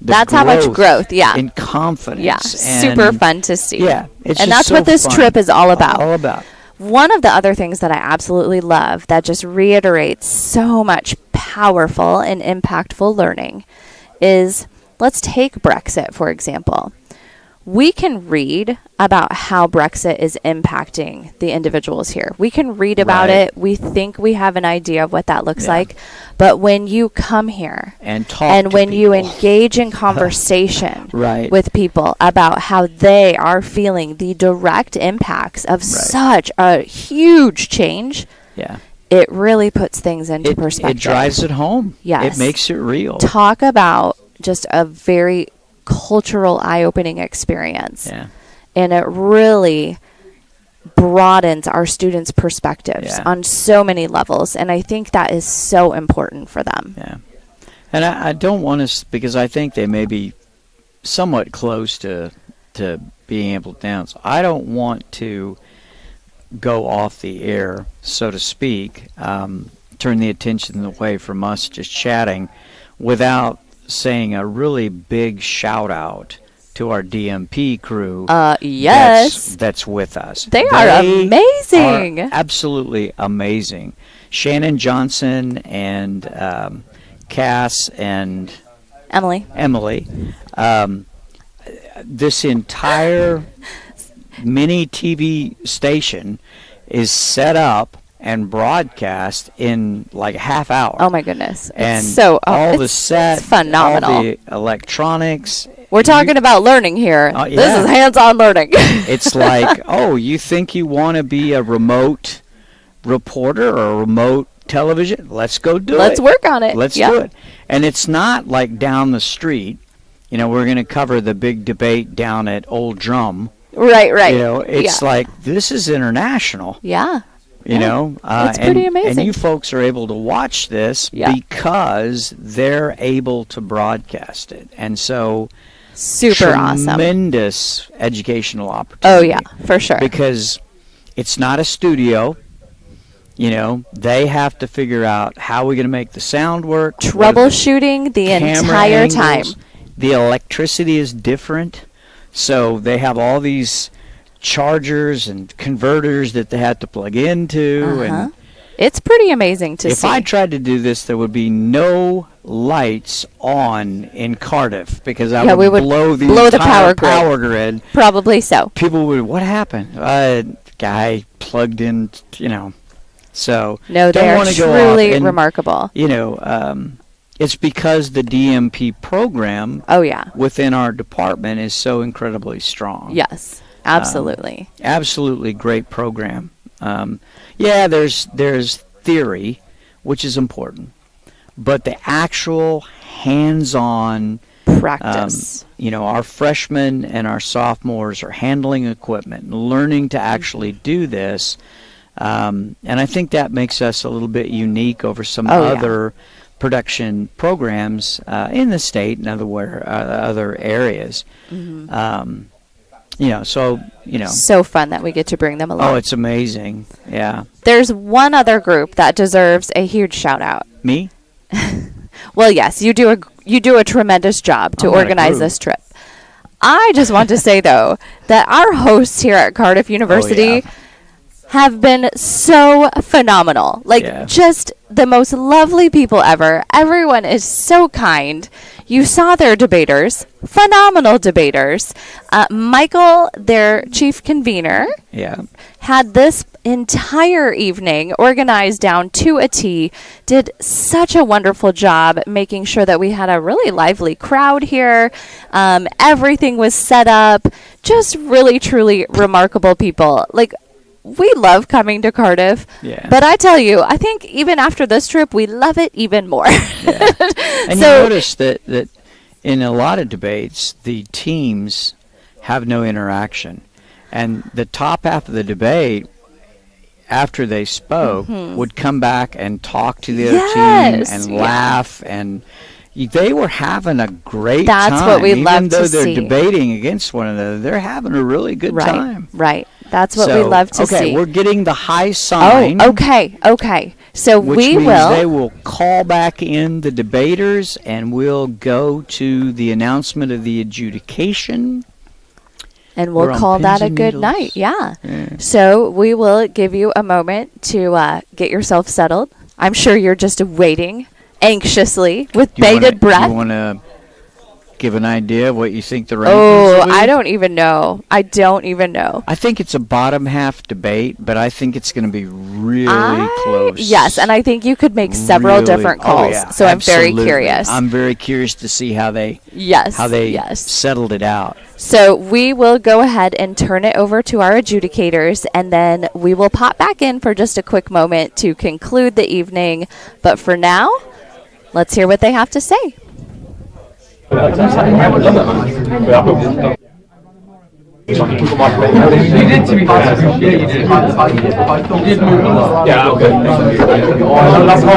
A: That's how much growth,
B: in confidence.
A: Yeah, super fun to see.
B: Yeah, it's
A: and
B: just
A: that's
B: so
A: what this
B: fun.
A: trip is all about.
B: All about.
A: One of the other things that I absolutely love that just reiterates so much powerful and impactful learning is, let's take Brexit, for example. We can read about how Brexit is impacting the individuals here. We can read about it. We think we have an idea of what that looks like. But when you come here
B: and talk
A: and
B: to
A: when you
B: people.
A: engage in conversation
B: Right.
A: with people about how they are feeling the direct impacts of such a huge change, it really puts things into perspective.
B: It drives it home.
A: Yes.
B: It makes it real.
A: Talk about just a very cultural eye-opening experience.
B: Yeah.
A: And it really broadens our students' perspectives on so many levels. And I think that is so important for them.
B: Yeah. And I don't want to, because I think they may be somewhat close to being able to dance. I don't want to go off the air, so to speak, turn the attention away from us just chatting without saying a really big shout out to our DMP crew.
A: Yes.
B: That's with us.
A: They are amazing.
B: Are absolutely amazing. Shannon Johnson and Cass and
A: Emily.
B: This entire mini TV station is set up and broadcast in like a half hour.
A: Oh my goodness.
B: And
A: it's so
B: all the
A: it's
B: set,
A: phenomenal.
B: all the electronics.
A: We're talking about learning here. This is hands-on learning.
B: It's like, oh, you think you want to be a remote reporter or a remote television? Let's go do it.
A: Let's work on it.
B: Let's do it. And it's not like down the street. We're going to cover the big debate down at Old Drum.
A: Right.
B: It's like, this is international.
A: Yeah.
B: It's
A: pretty amazing.
B: And you folks are able to watch this because they're able to broadcast it. And so
A: super awesome.
B: Tremendous educational opportunity.
A: Oh yeah, for sure.
B: Because it's not a studio. They have to figure out how we're going to make the sound work.
A: Troubleshooting the entire time.
B: The electricity is different. So they have all these chargers and converters that they have to plug into, and
A: it's pretty amazing to see.
B: If I tried to do this, there would be no lights on in Cardiff because I would blow the entire power grid.
A: Probably so.
B: People would, what happened? Guy plugged in, So
A: no, they are truly remarkable.
B: It's because the DMP program within our department is so incredibly strong.
A: Yes. Absolutely.
B: Absolutely great program. There's theory, which is important, but the actual hands-on
A: Practice.
B: Our freshmen and our sophomores are handling equipment and learning to actually do this. And I think that makes us a little bit unique over some other production programs in the state and other areas.
A: Mm-hmm.
B: So
A: fun that we get to bring them along.
B: Oh, it's amazing. Yeah.
A: There's one other group that deserves a huge shout out.
B: Me?
A: Well, yes, you do a tremendous job to organize this trip. I just want to say though that our hosts here at Cardiff University have been so phenomenal. Just the most lovely people ever. Everyone is so kind. You saw their debaters, phenomenal debaters. Michael, their chief convener, had this entire evening organized down to a T, did such a wonderful job making sure that we had a really lively crowd here. Everything was set up. Just really, truly remarkable people. We love coming to Cardiff, but I tell you, I think even after this trip, we love it even more.
B: And you notice that in a lot of debates, the teams have no interaction. And the top half of the debate, after they spoke, would come back and talk to the other team and laugh. And they were having a great time.
A: That's what we love to see.
B: Even though they're debating against one another, they're having a really good time.
A: Right. That's what we love to see.
B: Okay, we're getting the high sign.
A: Oh, okay. So
B: which means they will call back in the debaters, and we'll go to the announcement of the adjudication.
A: And we'll call that a good night. Yeah. So we will give you a moment to get yourself settled. I'm sure you're just waiting anxiously with bated breath.
B: Do you want to give an idea of what you think the rankings will be?
A: I don't even know. I
B: think it's a bottom half debate, but I think it's going to be really close.
A: Yes, and I think you could make several different calls. So
B: absolutely.
A: I'm very curious.
B: I'm very curious to see how they settled it out.
A: So we will go ahead and turn it over to our adjudicators, and then we will pop back in for just a quick moment to conclude the evening. But for now, let's hear what they have to say.
D: You did, to be honest. Yeah, you did. You did move on. Yeah, okay. That's why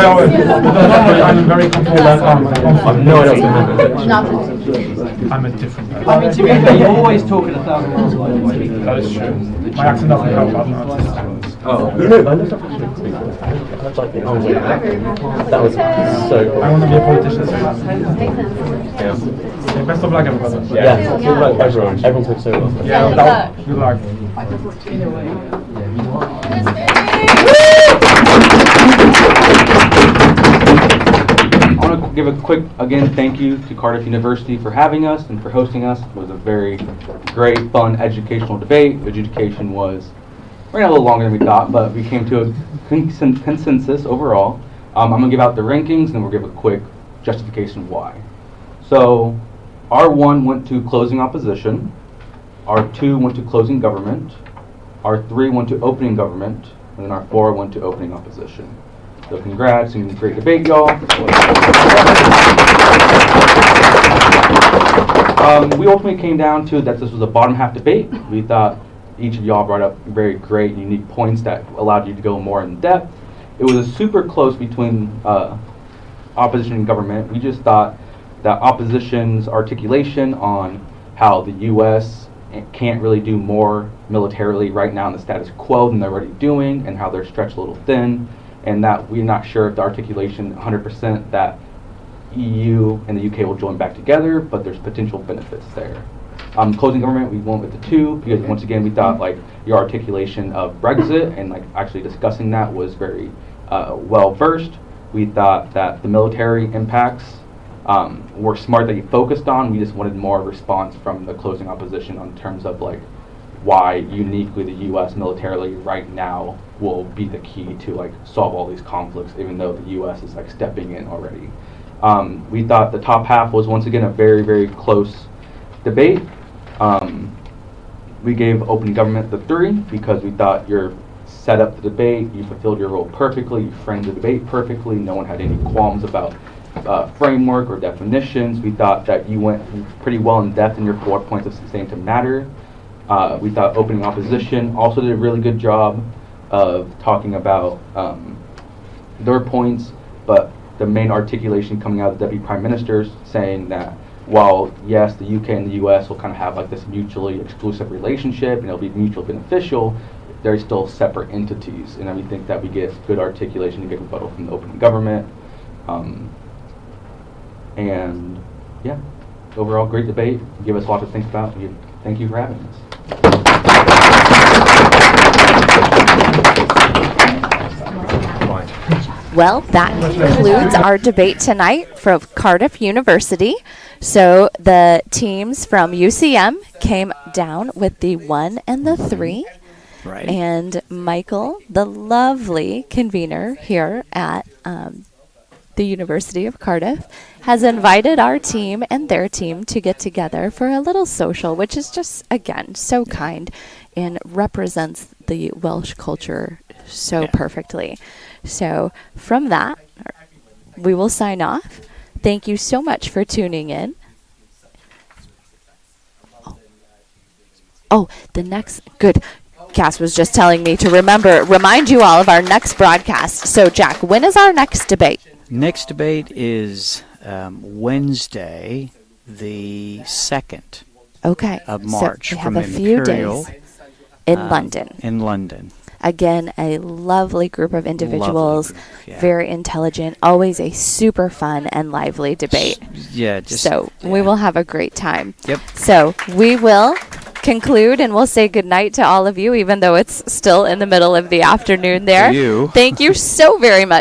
D: I'm very comfortable. I'm no idea. I'm a different person. I mean, to be fair, you always talk in 1,000 miles away. That is true. My accent doesn't help. Oh.
N: I looked up that was so cool.
D: I want to be a politician.
N: Yeah.
D: Best of luck, everybody.
N: Yeah. Good luck, everyone. Everyone's been so well.
D: Yeah, good luck. I want to give a quick, again, thank you to Cardiff University for having us and for hosting us. It was a very great, fun, educational debate. The adjudication ran a little longer than we thought, but we came to a consensus overall. I'm going to give out the rankings, and then we'll give a quick justification of why. So, R1 went to closing opposition, R2 went to closing government, R3 went to opening government, and then R4 went to opening opposition. So congrats, and great debate, y'all. We ultimately came down to that this was a bottom half debate. We thought each of y'all brought up very great, unique points that allowed you to go more in depth. It was a super close between opposition and government. We just thought that opposition's articulation on how the U.S. can't really do more militarily right now in the status quo than they're already doing, and how they're stretched a little thin, and that we're not sure if the articulation 100% that EU and the UK will join back together, but there's potential benefits there. Closing government, we went with the 2 because once again we thought your articulation of Brexit and actually discussing that was very well versed. We thought that the military impacts were smart that you focused on. We just wanted more response from the closing opposition on terms of why uniquely the U.S. militarily right now will be the key to solve all these conflicts, even though the U.S. is stepping in already. We thought the top half was once again a very, very close debate. We gave opening government the 3 because we thought you set up the debate, you fulfilled your role perfectly, you framed the debate perfectly, no one had any qualms about framework or definitions. We thought that you went pretty well in depth in your 4 points of sustained matter. We thought opening opposition also did a really good job of talking about their points, but the main articulation coming out of the Deputy Prime Minister saying that while, yes, the UK and the US will kind of have like this mutually exclusive relationship and it'll be mutually beneficial, they're still separate entities. And then we think that we get good articulation and good rebuttal from the opening government. And yeah, overall great debate. Give us a lot to think about. Thank you for having us.
A: Well, that concludes our debate tonight from Cardiff University. So the teams from UCM came down with the 1 and the 3.
B: Right.
A: And Michael, the lovely convener here at the University of Cardiff, has invited our team and their team to get together for a little social, which is just, again, so kind and represents the Welsh culture so perfectly. So from that, we will sign off. Thank you so much for tuning in. Oh, the next, good. Cass was just telling me to remind you all of our next broadcast. So, Jack, when is our next debate?
B: Next debate is Wednesday, the 2nd of March,
A: so we
B: from
A: have a few
B: Imperial
A: days in London.
B: In London.
A: Again, a lovely group of individuals,
B: Lovely group, yeah.
A: very intelligent, always a super fun and lively debate.
B: Yeah,
A: We will have a great time.
B: Yep.
A: So we will conclude and we'll say goodnight to all of you, even though it's still in the middle of the afternoon there.
B: To you.
A: Thank you so very much.